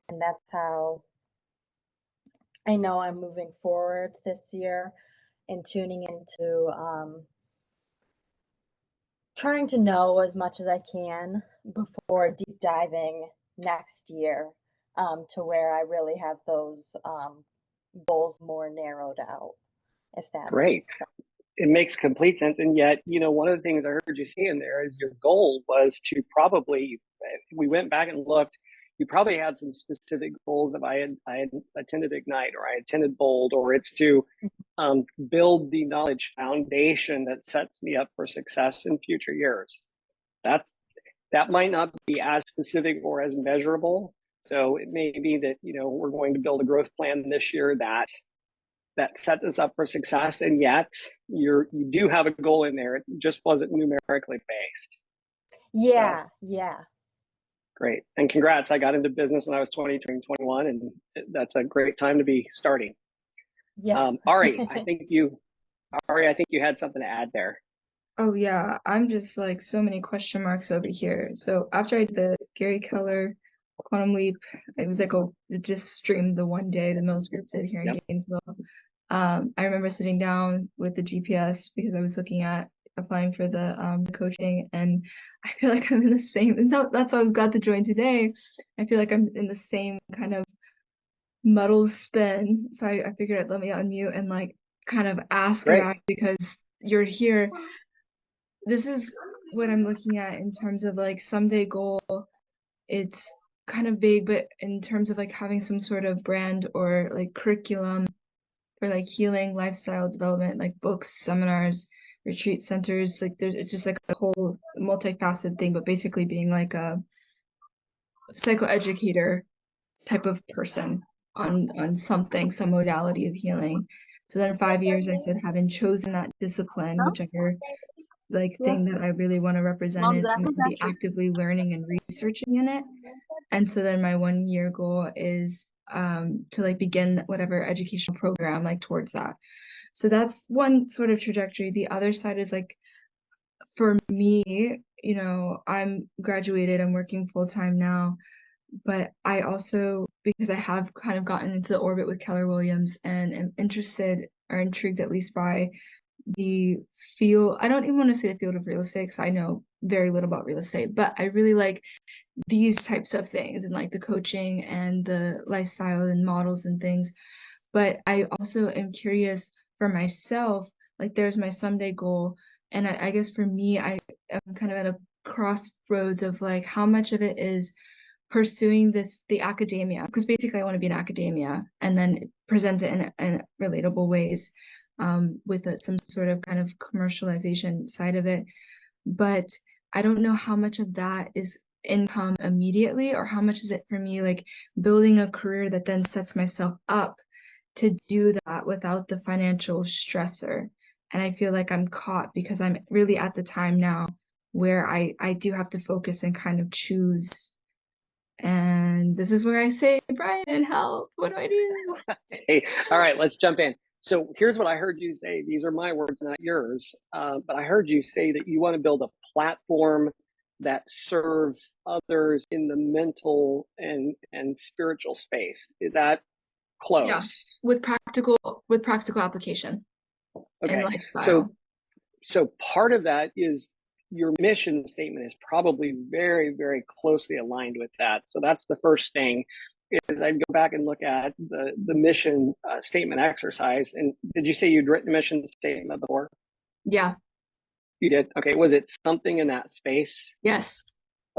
And that's how I know I'm moving forward this year and tuning into trying to know as much as I can before deep diving next year, to where I really have those goals more narrowed out, if that Great. makes sense. It makes complete sense. And yet, one of the things I heard you say in there is your goal was to probably, we went back and looked, you probably had some specific goals. If I had attended Ignite or I attended Bold, or it's to build the knowledge foundation that sets me up for success in future years. That might not be as specific or as measurable. So it may be that, we're going to build a growth plan this year that sets us up for success. And yet you do have a goal in there. It just wasn't numerically based. Yeah, So yeah, great. And congrats. I got into business when I was 20, turning 21, and that's a great time to be starting. yeah. Ari, I think you had something to add there. Oh yeah, I'm just like so many question marks over here. So after I did the Gary Keller Quantum Leap, it was like it just streamed the one day the Mills Group did here in Yep. Gainesville. I remember sitting down with the GPS because I was looking at applying for the coaching, and I feel like I'm in the same. That's why I was glad to join today. I feel like I'm in the same kind of muddle spin. So I figured I'd let me unmute and like kind of ask Great. about it because you're here. This is what I'm looking at in terms of like someday goal. It's kind of vague, but in terms of like having some sort of brand or like curriculum for like healing, lifestyle development, like books, seminars, retreat centers, like it's just like a whole multifaceted thing, but basically being like a psychoeducator type of person on something, some modality of healing. So then 5 years, I said, having chosen that discipline, whichever like thing that I really want to represent is, I'm going to be actively learning and researching in it. And so then my 1 year goal is to like begin whatever educational program like towards that. So that's one sort of trajectory. The other side is like, for me, I'm graduated, I'm working full time now, but I also, because I have kind of gotten into the orbit with Keller Williams and am interested or intrigued at least by the field. I don't even want to say the field of real estate because I know very little about real estate, but I really like these types of things and like the coaching and the lifestyle and models and things. But I also am curious for myself, like there's my someday goal. And I guess for me, I am kind of at a crossroads of like how much of it is pursuing the academia, because basically I want to be in academia and then present it in relatable ways, with some sort of kind of commercialization side of it. But I don't know how much of that is income immediately or how much is it for me like building a career that then sets myself up to do that without the financial stressor. And I feel like I'm caught because I'm really at the time now where I do have to focus and kind of choose. And this is where I say, Brian, help. What do I do? Hey, all right, let's jump in. So here's what I heard you say. These are my words, not yours. But I heard you say that you want to build a platform that serves others in the mental and spiritual space. Is that close? Yeah, with practical application and Okay. lifestyle. So part of that is your mission statement is probably very, very closely aligned with that. So that's the first thing is I'd go back and look at the mission statement exercise. And did you say you'd written a mission statement before? Yeah. You did? Okay. Was it something in that space? Yes.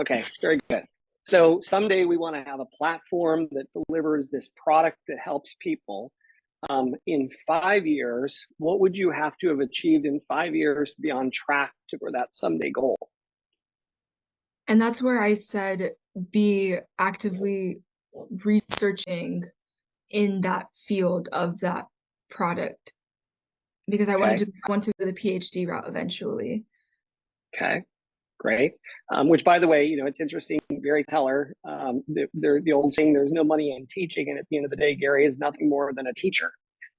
Okay. Very good. So someday we want to have a platform that delivers this product that helps people. In 5 years, what would you have to have achieved in 5 years to be on track to for that someday goal? And that's where I said be actively researching in that field of that product because I Okay. want to go the PhD route eventually. Okay. Great. Which, by the way, it's interesting. Gary Keller, the old saying, "There's no money in teaching," and at the end of the day, Gary is nothing more than a teacher.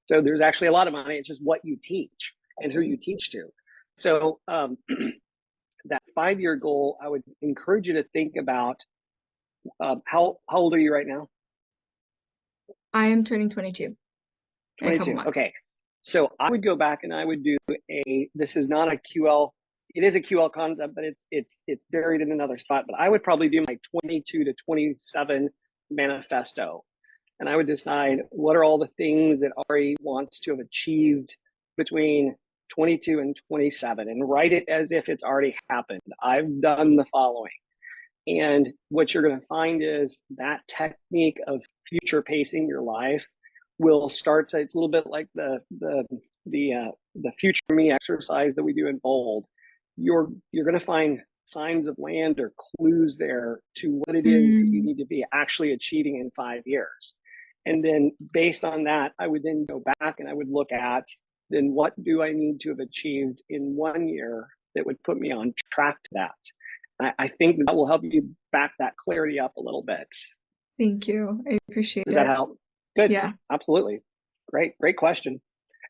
So there's actually a lot of money. It's just what you teach and who you teach to. So that 5-year goal, I would encourage you to think about how old are you right now? I am turning 22 in a couple 22. months. Okay. So I would go back and I would do this is not a QL, it is a QL concept, but it's buried in another spot. But I would probably do my 22 to 27 manifesto. And I would decide what are all the things that Ari wants to have achieved between 22 and 27 and write it as if it's already happened. I've done the following. And what you're going to find is that technique of future pacing your life will start to, it's a little bit like the future me exercise that we do in Bold. You're going to find signs of land or clues there to what it is that you need to be actually achieving in 5 years. And then based on that, I would then go back and I would look at then what do I need to have achieved in 1 year that would put me on track to that. I think that will help you back that clarity up a little bit. Thank you. I appreciate Does it. that help? Good. Yeah. Absolutely. Great question.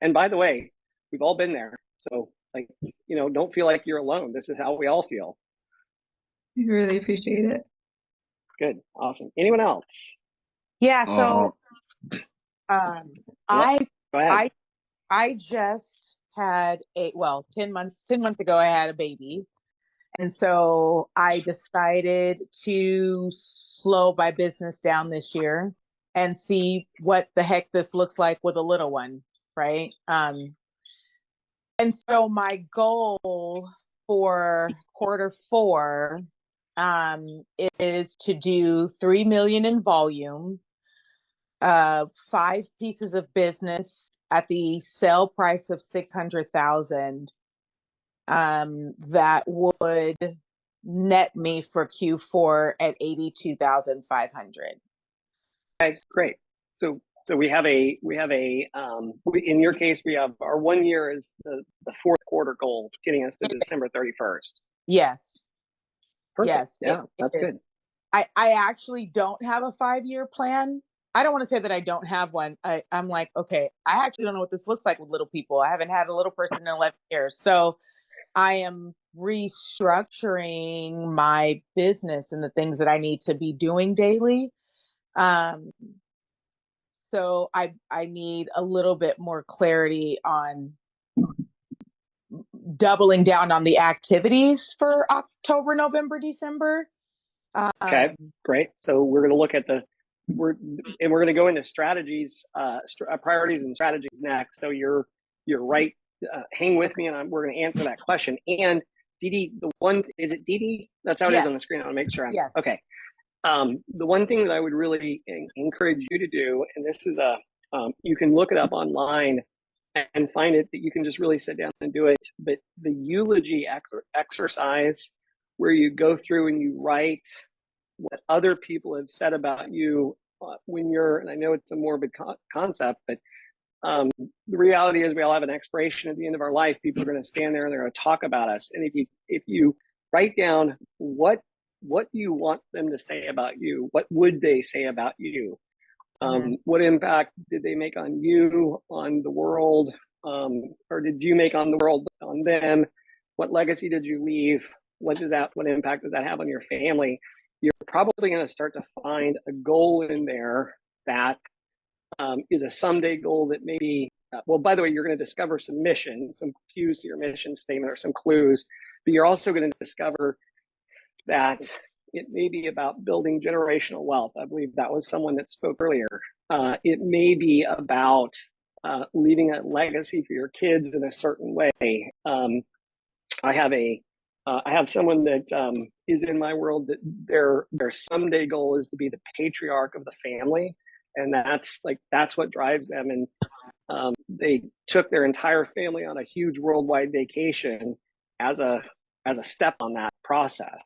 And by the way, we've all been there. So like, don't feel like you're alone. This is how we all feel. I really appreciate it. Good. Awesome. Anyone else? Yeah. So, I Go ahead. I just had 10 months ago, I had a baby. And so I decided to slow my business down this year and see what the heck this looks like with a little one, right? And so my goal for quarter 4 is to do 3 million in volume, 5 pieces of business at the sale price of 600,000. That would net me for Q4 at 82,500. Okay, great. So we have a in your case, we have our 1 year is the fourth quarter goal, getting us to December 31st. Yes. Perfect. Yes. Yeah, that's good. I actually don't have a 5-year plan. I don't want to say that I don't have one. I'm like, okay, I actually don't know what this looks like with little people. I haven't had a little person in 11 years. So I am restructuring my business and the things that I need to be doing daily. So I need a little bit more clarity on doubling down on the activities for October, November, December. Okay, great. So we're going to look at we're going to go into strategies, priorities and strategies next. So you're right. Hang with me, and we're going to answer that question. And Dee Dee, is it Dee Dee? That's how it is on the screen. I want to make sure Yes. okay. The one thing that I would really encourage you to do, and this is you can look it up online and find it, that you can just really sit down and do it. But the eulogy exercise, where you go through and you write what other people have said about you when you're, and I know it's a morbid concept, but the reality is we all have an expiration at the end of our life. People are going to stand there and they're going to talk about us. And if you write down what you want them to say about you, what would they say about you? What impact did they make on you, on the world, or did you make on the world, on them? What legacy did you leave? What impact does that have on your family? You're probably going to start to find a goal in there that is a someday goal that maybe, well, by the way, you're going to discover some cues to your mission statement or some clues, but you're also going to discover that it may be about building generational wealth. I believe that was someone that spoke earlier. It may be about leaving a legacy for your kids in a certain way. I have someone that is in my world that their someday goal is to be the patriarch of the family, and that's what drives them. And they took their entire family on a huge worldwide vacation as a step on that process.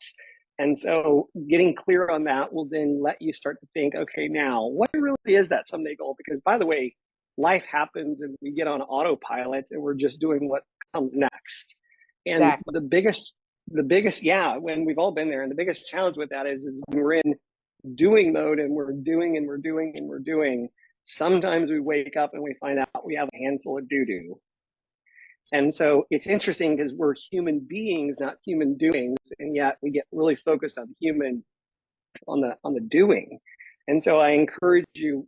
And so getting clear on that will then let you start to think, okay, now what really is that someday goal? Because by the way, life happens and we get on autopilot and we're just doing what comes next. And Exactly. the biggest, yeah, when we've all been there, and the biggest challenge with that is when we're in doing mode and we're doing and we're doing and we're doing, sometimes we wake up and we find out we have a handful of doo-doo. And so it's interesting because we're human beings, not human doings, and yet we get really focused on human on the doing. And so I encourage you,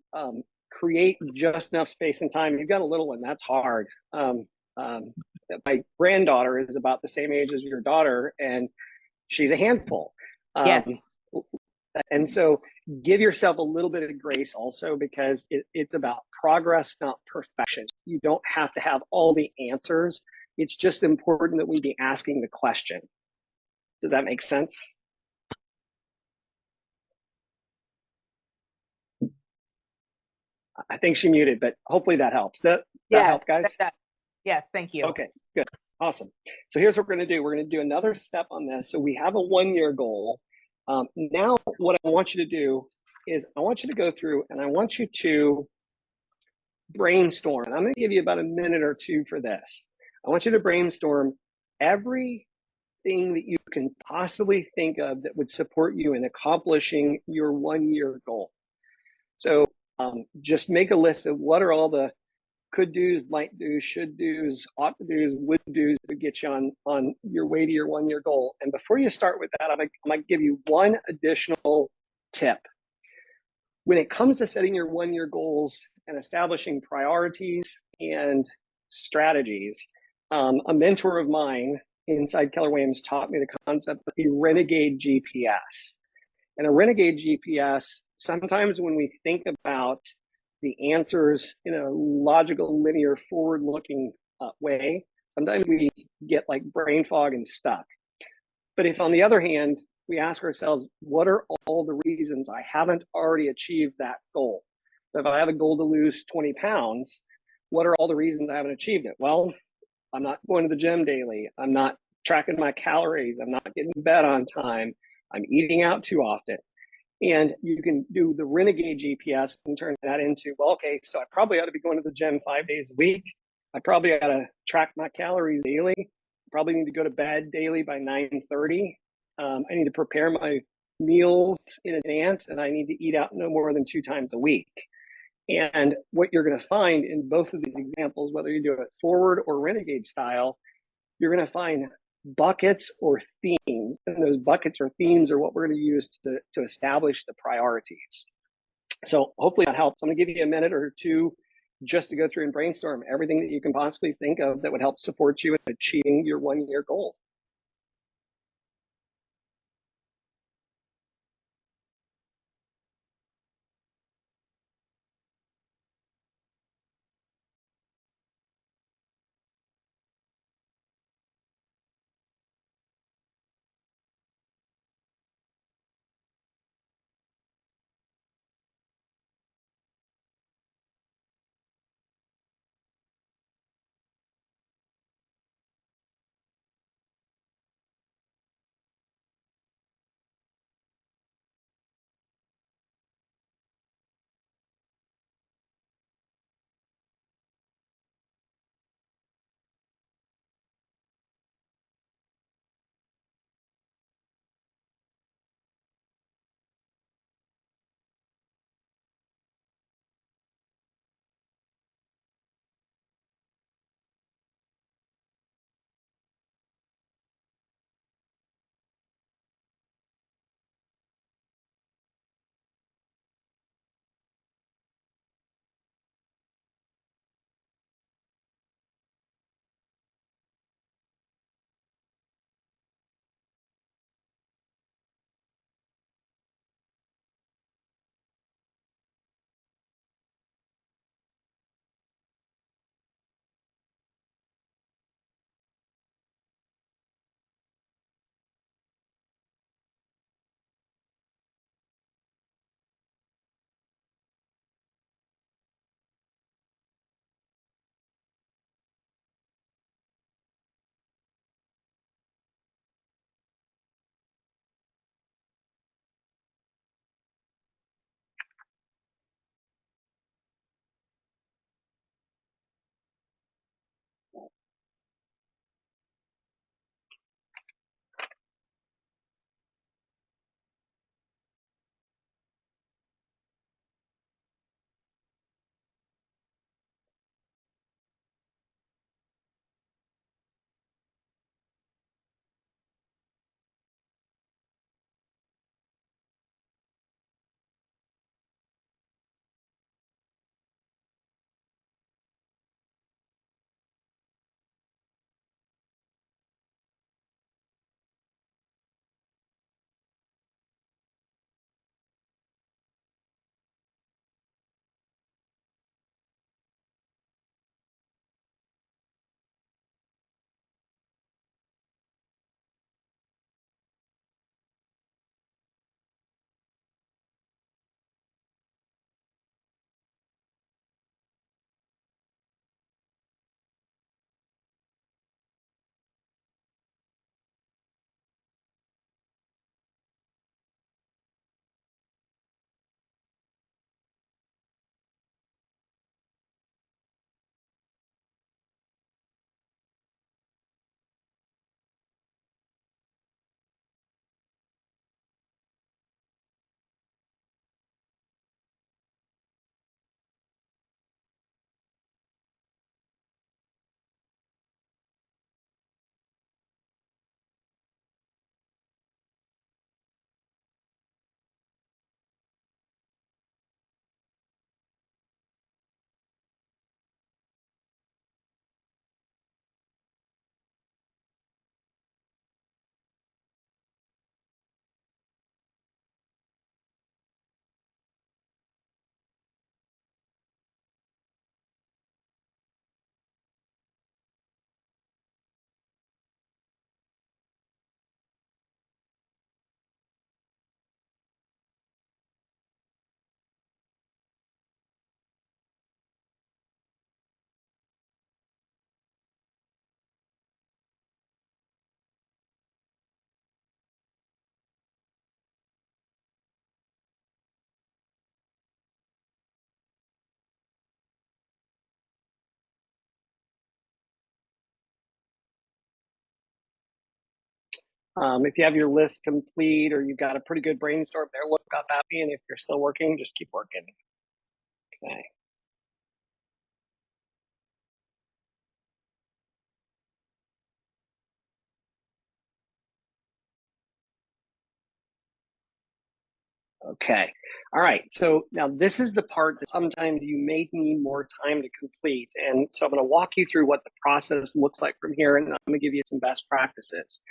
create just enough space and time. You've got a little one, that's hard. Um, my granddaughter is about the same age as your daughter, and she's a handful. Yes. And so give yourself a little bit of grace also, because it's about progress, not perfection. You don't have to have all the answers. It's just important that we be asking the question. Does that make sense? I think she muted, but hopefully that helps. Does that help, guys? Yes, thank you. Okay, good. Awesome. So here's what we're going to do. We're going to do another step on this. So we have a 1-year goal. Now, what I want you to do is I want you to go through and I want you to brainstorm. And I'm going to give you about a minute or two for this. I want you to brainstorm everything that you can possibly think of that would support you in accomplishing your 1-year goal. So just make a list of what are all the could do's, might do's, should do's, ought to do's, would do's to get you on your way to your 1-year goal. And before you start with that, I'm gonna give you one additional tip. When it comes to setting your 1-year goals and establishing priorities and strategies, a mentor of mine inside Keller Williams taught me the concept of the renegade GPS. And a renegade GPS, sometimes when we think about the answers in a logical, linear, forward-looking way, sometimes we get like brain fog and stuck. But if, on the other hand, we ask ourselves, what are all the reasons I haven't already achieved that goal? So if I have a goal to lose 20 pounds, what are all the reasons I haven't achieved it? Well, I'm not going to the gym daily. I'm not tracking my calories. I'm not getting to bed on time. I'm eating out too often. And you can do the renegade GPS and turn that into, well, okay, so I probably ought to be going to the gym 5 days a week. I probably ought to track my calories daily. Probably need to go to bed daily by 9:30. I need to prepare my meals in advance, and I need to eat out no more than 2 times a week. And what you're going to find in both of these examples, whether you do it forward or renegade style, you're going to find buckets or themes, and those buckets or themes are what we're going to use to establish the priorities. So hopefully that helps. I'm going to give you a minute or two just to go through and brainstorm everything that you can possibly think of that would help support you in achieving your 1-year goal. If you have your list complete or you've got a pretty good brainstorm there, look up at me. And if you're still working, just keep working. Okay. Okay. All right. So now this is the part that sometimes you may need more time to complete. And so I'm going to walk you through what the process looks like from here, and I'm going to give you some best practices.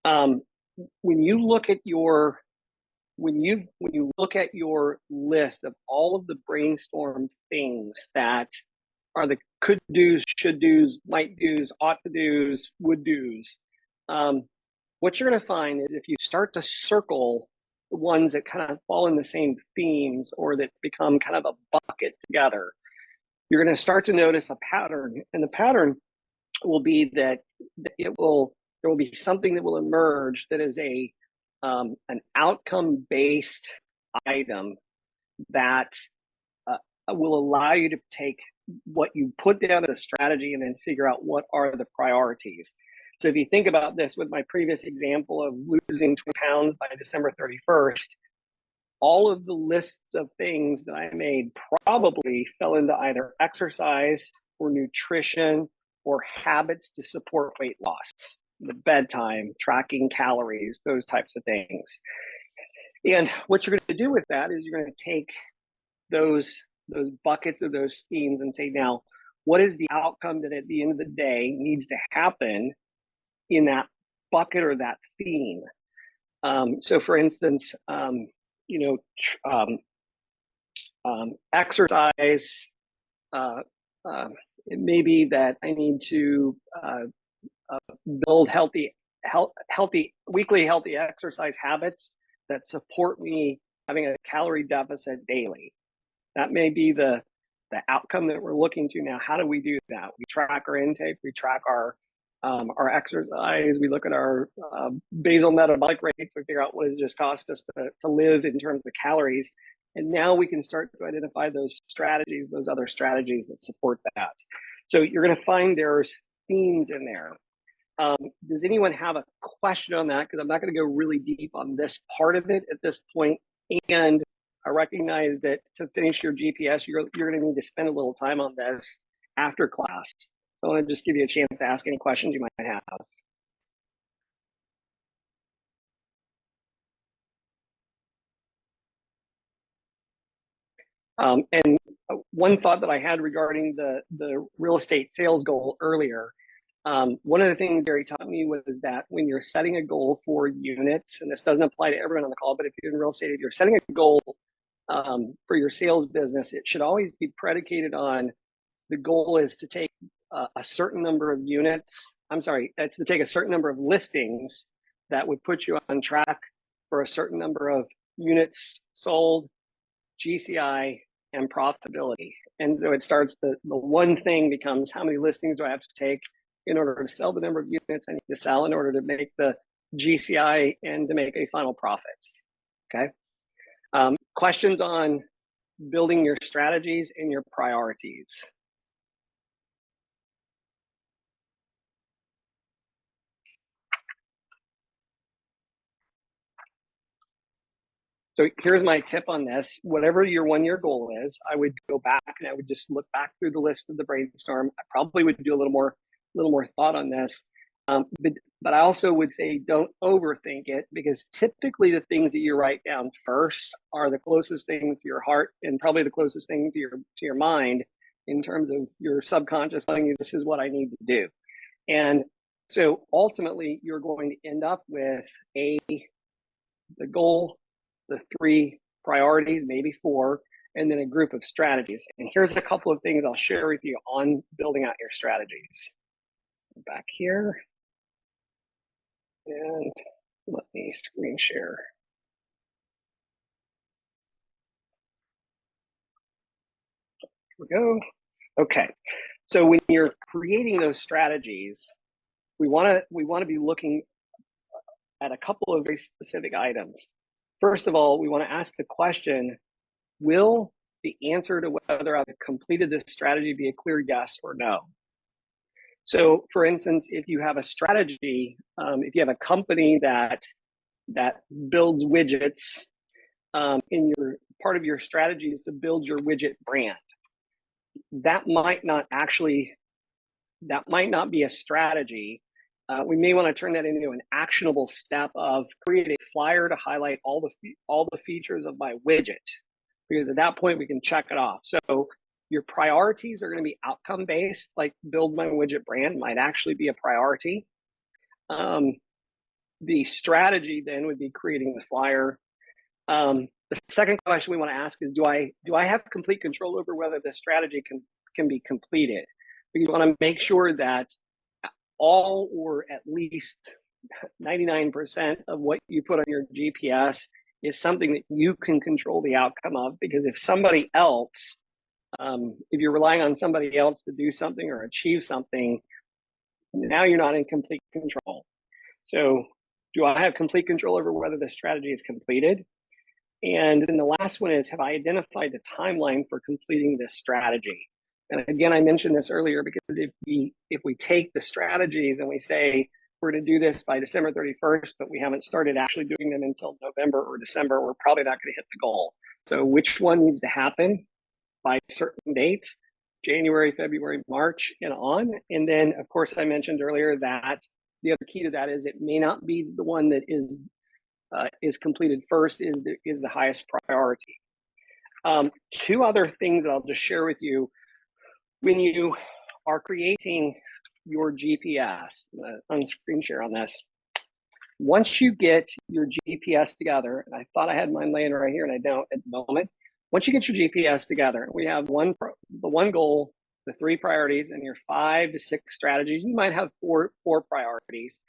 When you look at your list of all of the brainstorm things that are the could do's, should do's, might do's, ought to do's, would do's, what you're going to find is if you start to circle the ones that kind of fall in the same themes or that become kind of a bucket together, you're going to start to notice a pattern. And the pattern will be that there will be something that will emerge that is an outcome based item that will allow you to take what you put down as a strategy and then figure out what are the priorities. So if you think about this with my previous example of losing 20 pounds by December 31st, all of the lists of things that I made probably fell into either exercise or nutrition or habits to support weight loss, the bedtime, tracking calories, those types of things. And what you're going to do with that is you're going to take those buckets of those themes and say, now, what is the outcome that at the end of the day needs to happen in that bucket or that theme? So for instance, exercise, it may be that I need to build weekly healthy exercise habits that support me having a calorie deficit daily. That may be the outcome that we're looking to now. How do we do that? We track our intake, we track our exercise, we look at our basal metabolic rates, we figure out what does it just cost us to live in terms of calories. And now we can start to identify those strategies, those other strategies that support that. So you're going to find there's themes in there. Does anyone have a question on that? Because I'm not going to go really deep on this part of it at this point. And I recognize that to finish your GPS, you're going to need to spend a little time on this after class. So I want to just give you a chance to ask any questions you might have. And one thought that I had regarding the real estate sales goal earlier, one of the things Gary taught me was that when you're setting a goal for units, and this doesn't apply to everyone on the call, but if you're in real estate, if you're setting a goal for your sales business, it should always be predicated on the goal is to take a certain number of units. It's to take a certain number of listings that would put you on track for a certain number of units sold, GCI, and profitability. And so it starts, the one thing becomes how many listings do I have to take in order to sell the number of units I need to sell in order to make the GCI and to make a final profit. Okay. Questions on building your strategies and your priorities? So here's my tip on this. Whatever your 1 year goal is, I would go back and I would just look back through the list of the brainstorm. I probably would do a little more thought on this. But I also would say don't overthink it, because typically the things that you write down first are the closest things to your heart and probably the closest thing to your mind in terms of your subconscious telling you this is what I need to do. And so ultimately you're going to end up with the goal, the 3 priorities, maybe 4, and then a group of strategies. And here's a couple of things I'll share with you on building out your strategies. Back here. And let me screen share. Here we go. Okay. So when you're creating those strategies, we want to be looking at a couple of very specific items. First of all, we want to ask the question, will the answer to whether I've completed this strategy be a clear yes or no? So for instance, if you have a strategy, if you have a company that builds widgets, and your part of your strategy is to build your widget brand, that might not be a strategy. We may want to turn that into an actionable step of create a flyer to highlight all the features of my widget, because at that point we can check it off. So your priorities are going to be outcome based, like build my widget brand might actually be a priority. The strategy then would be creating the flyer. The second question we want to ask is, do I have complete control over whether the strategy can be completed? We want to make sure that all or at least 99% of what you put on your GPS is something that you can control the outcome of. Because if somebody else, if you're relying on somebody else to do something or achieve something, now you're not in complete control. So do I have complete control over whether the strategy is completed? And then the last one is, have I identified the timeline for completing this strategy? And again, I mentioned this earlier, because if we take the strategies and we say we're going to do this by December 31st, but we haven't started actually doing them until November or December, we're probably not going to hit the goal. So which one needs to happen by certain dates? January, February, March, and on. And then, of course, I mentioned earlier that the other key to that is it may not be the one that is completed first is the highest priority. Two other things that I'll just share with you. When you are creating your GPS, on screen share on this, once you get your GPS together, and I thought I had mine laying right here and I don't at the moment. Once you get your GPS together, we have the one goal, the 3 priorities, and your 5 to 6 strategies. You might have four priorities.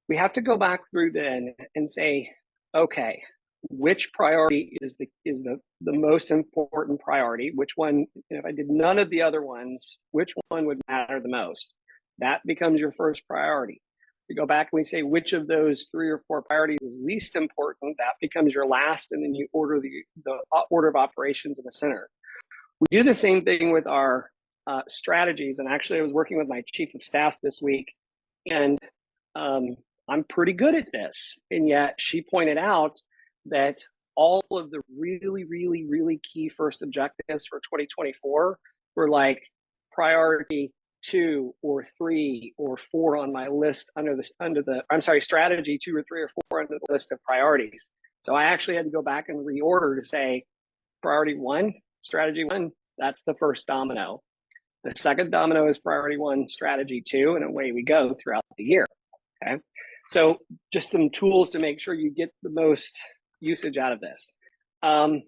We have to go back through then and say, okay, which priority is the most important priority? Which one, if I did none of the other ones, which one would matter the most? That becomes your first priority. We go back and we say, which of those 3 or 4 priorities is least important? That becomes your last, and then you order the order of operations in the center. We do the same thing with our strategies. And actually, I was working with my chief of staff this week, and I'm pretty good at this. And yet she pointed out that all of the really, really, really key first objectives for 2024 were like priority 2 or 3 or 4 on my list strategy 2 or 3 or 4 under the list of priorities. So I actually had to go back and reorder to say priority 1, strategy 1, that's the first domino. The second domino is priority 1, strategy 2, and away we go throughout the year. Okay. So just some tools to make sure you get the most usage out of this. A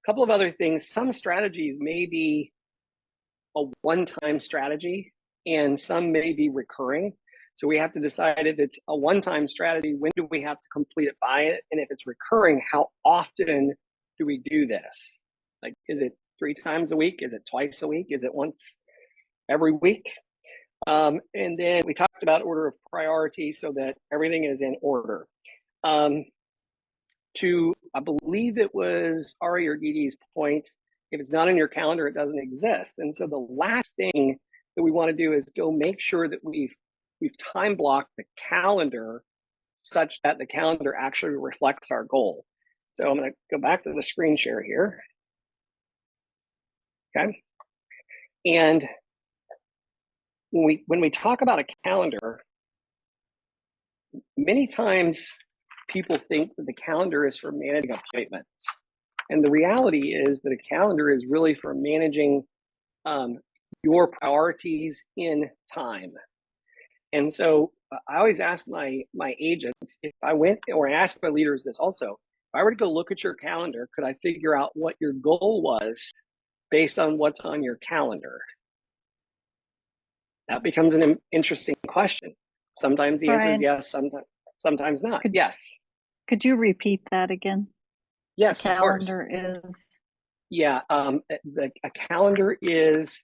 couple of other things. Some strategies may be a one-time strategy and some may be recurring. So we have to decide if it's a one-time strategy, when do we have to complete it by it? And if it's recurring, how often do we do this? Like, is it 3 times a week? Is it twice a week? Is it once every week? And then we talked about order of priority so that everything is in order. I believe it was Ari or Didi's point, if it's not in your calendar, it doesn't exist. And so the last thing that we want to do is go make sure that we've time blocked the calendar such that the calendar actually reflects our goal. So I'm going to go back to the screen share here. Okay. And when we talk about a calendar, many times people think that the calendar is for managing appointments. And the reality is that a calendar is really for managing your priorities in time. And so I always ask my agents, if I went, or I ask my leaders this also, if I were to go look at your calendar, could I figure out what your goal was based on what's on your calendar? That becomes an interesting question. Sometimes the answer is yes, sometimes not. Yes. Could you repeat that again? Yes, the calendar is. Yeah, a calendar is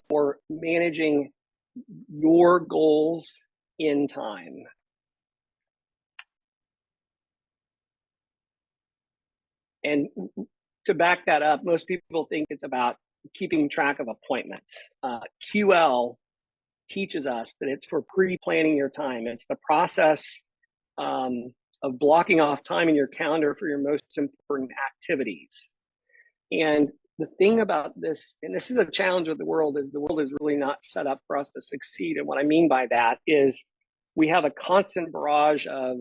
for managing your goals in time. And to back that up, most people think it's about keeping track of appointments. QL teaches us that it's for pre-planning your time. It's the process of blocking off time in your calendar for your most important activities. And the thing about this, and this is a challenge with the world, is really not set up for us to succeed. And what I mean by that is we have a constant barrage of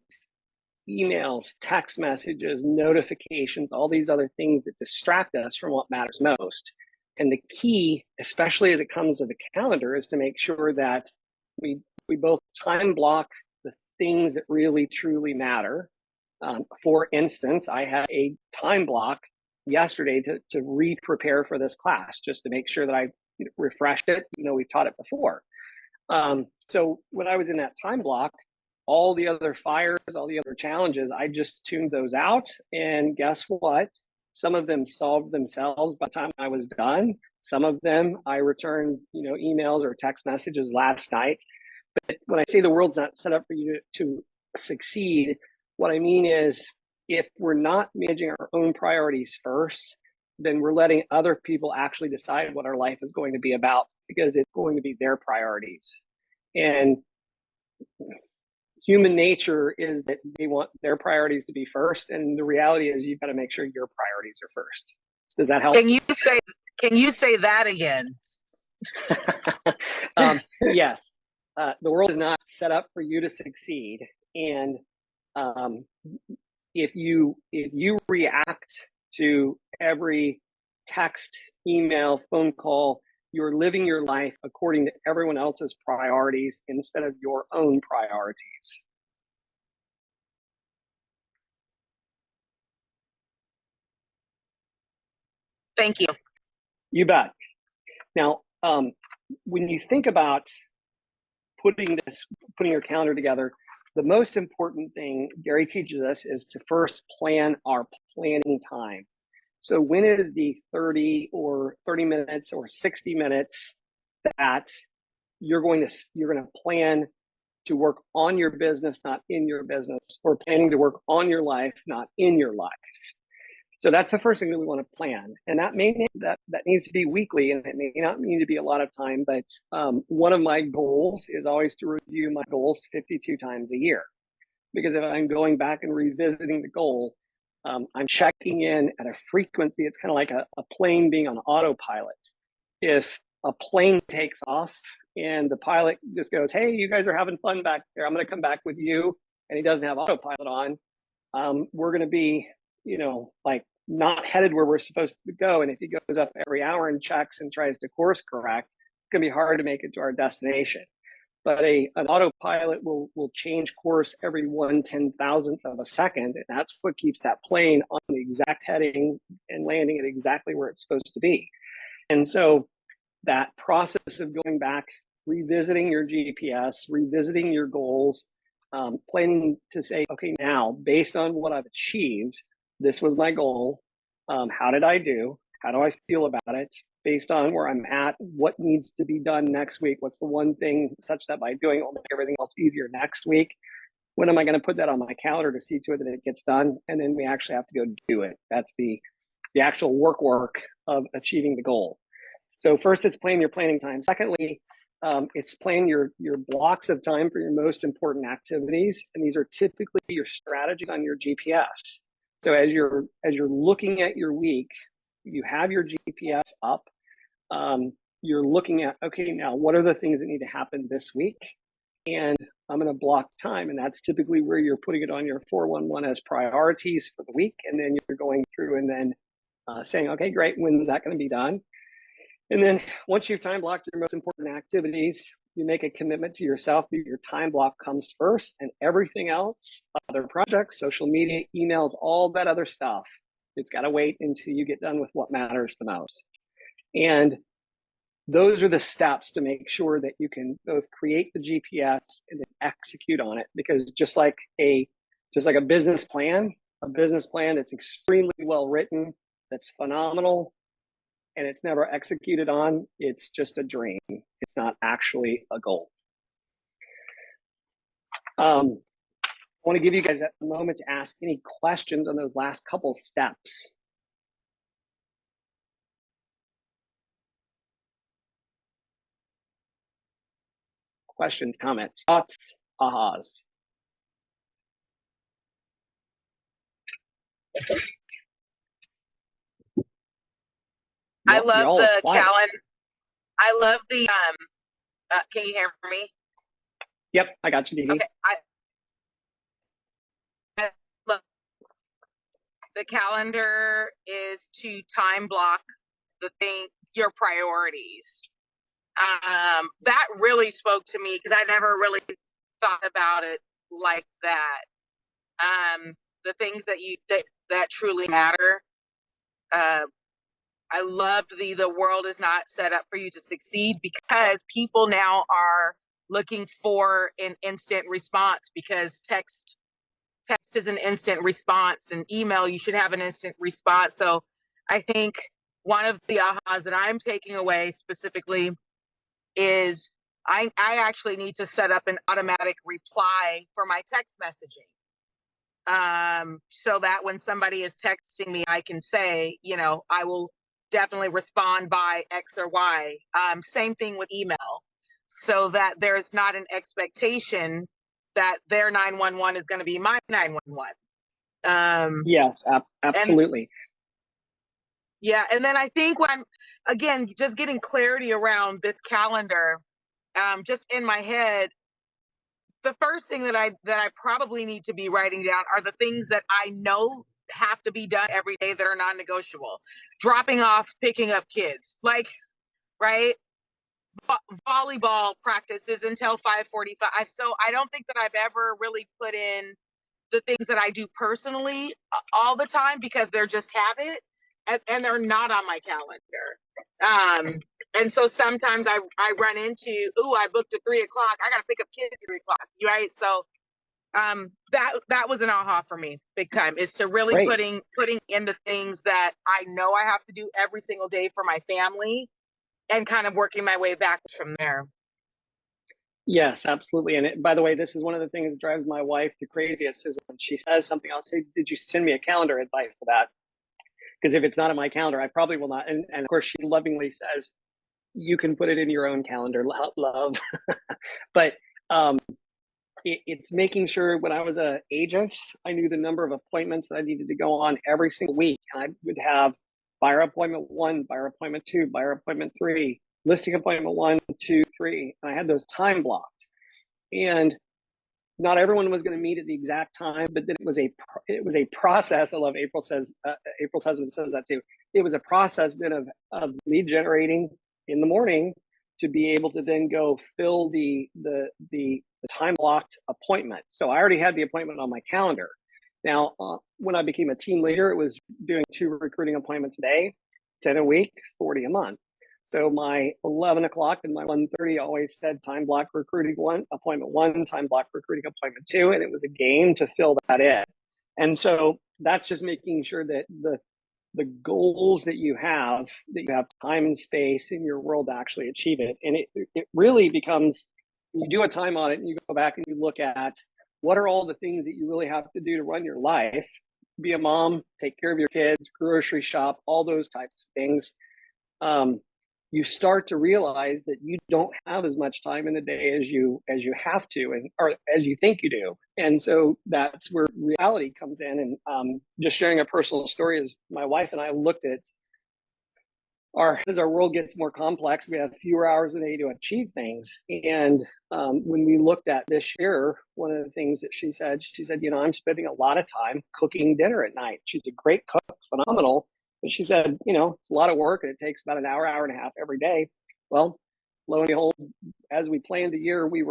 emails, text messages, notifications, all these other things that distract us from what matters most. And the key, especially as it comes to the calendar, is to make sure that we both time block the things that really truly matter. For instance, I had a time block yesterday to re-prepare for this class, just to make sure that I refreshed it, even though we've taught it before. So when I was in that time block, all the other fires, all the other challenges, I just tuned those out. And guess what? Some of them solved themselves by the time I was done. Some of them I returned, emails or text messages last night. But when I say the world's not set up for you to succeed, what I mean is if we're not managing our own priorities first, then we're letting other people actually decide what our life is going to be about, because it's going to be their priorities. And human nature is that they want their priorities to be first, and the reality is you've got to make sure your priorities are first. Does that help? Can you say that again? Yes. The world is not set up for you to succeed, and if you react to every text, email, phone call, you're living your life according to everyone else's priorities instead of your own priorities. Thank you. You bet. Now, when you think about putting your calendar together, the most important thing Gary teaches us is to first plan our planning time. So when is the 30 minutes or 60 minutes that you're going to plan to work on your business, not in your business, or planning to work on your life, not in your life? So that's the first thing that we want to plan. And that needs to be weekly, and it may not need to be a lot of time, but one of my goals is always to review my goals 52 times a year. Because if I'm going back and revisiting the goal, I'm checking in at a frequency. It's kind of like a plane being on autopilot. If a plane takes off and the pilot just goes, "Hey, you guys are having fun back there, I'm going to come back with you," and he doesn't have autopilot on, we're going to be, like not headed where we're supposed to go. And if he goes up every hour and checks and tries to course correct, it's going to be hard to make it to our destination. But an autopilot will change course every 1/10,000th of a second, and that's what keeps that plane on the exact heading and landing at exactly where it's supposed to be. And so that process of going back, revisiting your GPS, revisiting your goals, planning to say, okay, now based on what I've achieved, this was my goal. How did I do? How do I feel about it? Based on where I'm at, what needs to be done next week? What's the one thing such that by doing it will make everything else easier next week? When am I going to put that on my calendar to see to it that it gets done? And then we actually have to go do it. That's the actual work of achieving the goal. So first, it's plan your planning time. Secondly, it's plan your blocks of time for your most important activities. And these are typically your strategies on your GPS. So as you're looking at your week, you have your GPS up. You're looking at, okay, now what are the things that need to happen this week? And I'm going to block time. And that's typically where you're putting it on your 411 as priorities for the week. And then you're going through and then saying, okay, great, when is that going to be done? And then once you've time blocked your most important activities, you make a commitment to yourself that your time block comes first, and everything else, other projects, social media, emails, all that other stuff, it's got to wait until you get done with what matters the most. And those are the steps to make sure that you can both create the GPS and then execute on it. Because just like a business plan that's extremely well written, that's phenomenal, and it's never executed on, it's just a dream. It's not actually a goal. I want to give you guys a moment to ask any questions on those last couple steps. questions, comments, thoughts, ahas. I You're love all the quiet. calendar. I love the can you hear me? Yep, I got you, Dee. Okay. I love the calendar is to time block your priorities. That really spoke to me because I never really thought about it like that. The things that truly matter. I loved the world is not set up for you to succeed, because people now are looking for an instant response, because text is an instant response, and email, you should have an instant response. So I think one of the ahas that I'm taking away specifically is I actually need to set up an automatic reply for my text messaging. So that when somebody is texting me, I can say, I will definitely respond by X or Y. Same thing with email, so that there's not an expectation that their 911 is going to be my 911. Yes, absolutely. And then I think when, again, just getting clarity around this calendar, just in my head, the first thing that I probably need to be writing down are the things that I know have to be done every day that are non-negotiable. Dropping off, picking up kids, right? Volleyball practices until 5:45. So I don't think that I've ever really put in the things that I do personally all the time, because they're just habit, and they're not on my calendar. And so sometimes I run into, I booked at 3:00. I got to pick up kids at 3:00, right? So that was an aha for me, big time, is to really putting in the things that I know I have to do every single day for my family, and kind of working my way back from there. Yes, absolutely. And by the way, this is one of the things that drives my wife the craziest, is when she says something, I'll say, did you send me a calendar invite for that? Because if it's not on my calendar, I probably will not. And of course, she lovingly says, you can put it in your own calendar, love. But it's making sure, when I was an agent, I knew the number of appointments that I needed to go on every single week. And I would have buyer appointment 1, buyer appointment 2, buyer appointment 3, listing appointment 1, 2, 3. And I had those time blocked. And not everyone was going to meet at the exact time, but then it was a process. I love April's husband says that too. It was a process then of lead generating in the morning to be able to then go fill the time blocked appointment. So I already had the appointment on my calendar. Now, when I became a team leader, it was doing 2 recruiting appointments a day, 10 a week, 40 a month. So my 11 o'clock and my 1:30 always said time block recruiting 1, appointment 1, time block recruiting appointment 2, and it was a game to fill that in. And so that's just making sure that the goals that you have time and space in your world to actually achieve it. And it really becomes, you do a time audit and you go back and you look at what are all the things that you really have to do to run your life, be a mom, take care of your kids, grocery shop, all those types of things. You start to realize that you don't have as much time in the day as you have to, or as you think you do. And so that's where reality comes in. And just sharing a personal story is, my wife and I looked at as our world gets more complex, we have fewer hours a day to achieve things. And when we looked at this year, one of the things that she said, I'm spending a lot of time cooking dinner at night. She's a great cook, phenomenal. But she said, it's a lot of work and it takes about an hour and a half every day. Well, lo and behold, as we planned the year, we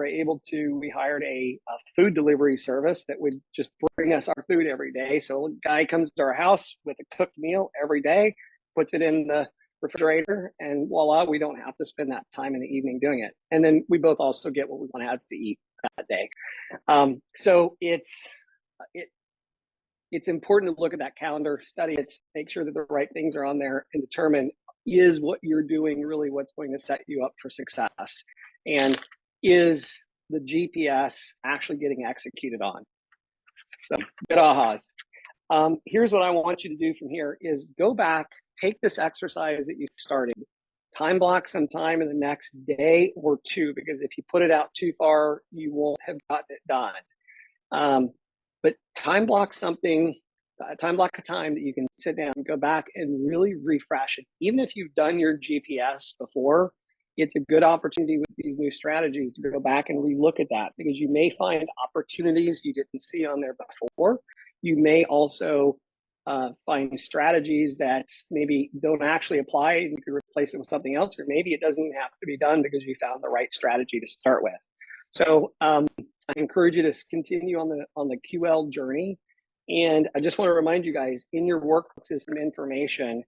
hired a food delivery service that would just bring us our food every day. So a guy comes to our house with a cooked meal every day, puts it in the refrigerator, and voila, we don't have to spend that time in the evening doing it. And then we both also get what we want to have to eat that day. So it's important to look at that calendar, study it, make sure that the right things are on there, and determine, is what you're doing really what's going to set you up for success? And is the GPS actually getting executed on? So good ahas. Here's what I want you to do from here is go back, take this exercise that you started, time block some time in the next day or two, because if you put it out too far, you won't have gotten it done. But time block something, time block a time that you can sit down and go back and really refresh it. Even if you've done your GPS before, it's a good opportunity with these new strategies to go back and relook at that, because you may find opportunities you didn't see on there before. You may also find strategies that maybe don't actually apply and you can replace it with something else, or maybe it doesn't even have to be done because you found the right strategy to start with. So I encourage you to continue on the QL journey. And I just want to remind you guys, in your work system information,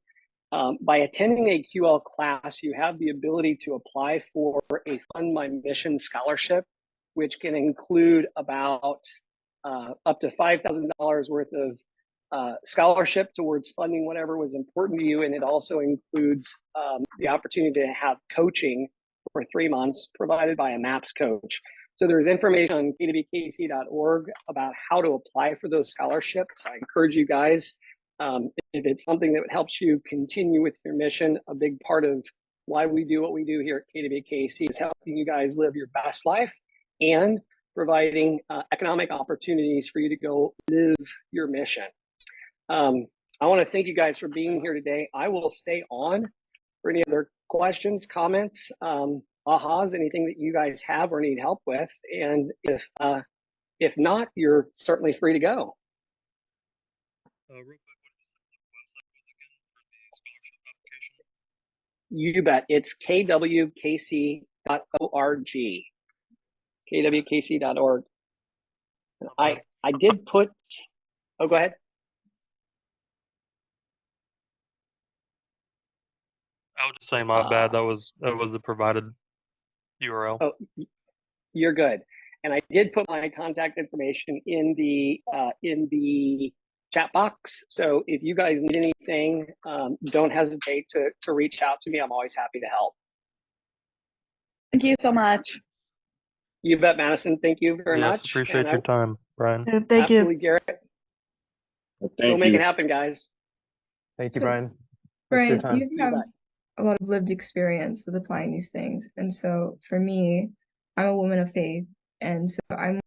by attending a QL class, you have the ability to apply for a Fund My Mission scholarship, which can include about up to $5,000 worth of scholarship towards funding whatever was important to you. And it also includes the opportunity to have coaching for 3 months provided by a MAPS coach. So there's information on kwkc.org about how to apply for those scholarships. I encourage you guys, if it's something that helps you continue with your mission. A big part of why we do what we do here at KWKC is helping you guys live your best life and providing economic opportunities for you to go live your mission. I want to thank you guys for being here today. I will stay on for any other questions, comments, ahas, anything that you guys have or need help with. And if not, you're certainly free to go. Real quick, You bet. It's kwkc.org. kwkc.org. I did put, oh, go ahead. I was just saying, my bad. That was the provided URL. Oh, you're good. And I did put my contact information in the chat box. So if you guys need anything, don't hesitate to reach out to me. I'm always happy to help. Thank you so much. You bet, Madison. Thank you very Yes, much. appreciate your time, Brian. Thank you. Absolutely, Garrett. Go make it happen, guys. Thank you, So, Brian. Brian, time. you have a lot of lived experience with applying these things. And so for me, I'm a woman of faith. And so I'm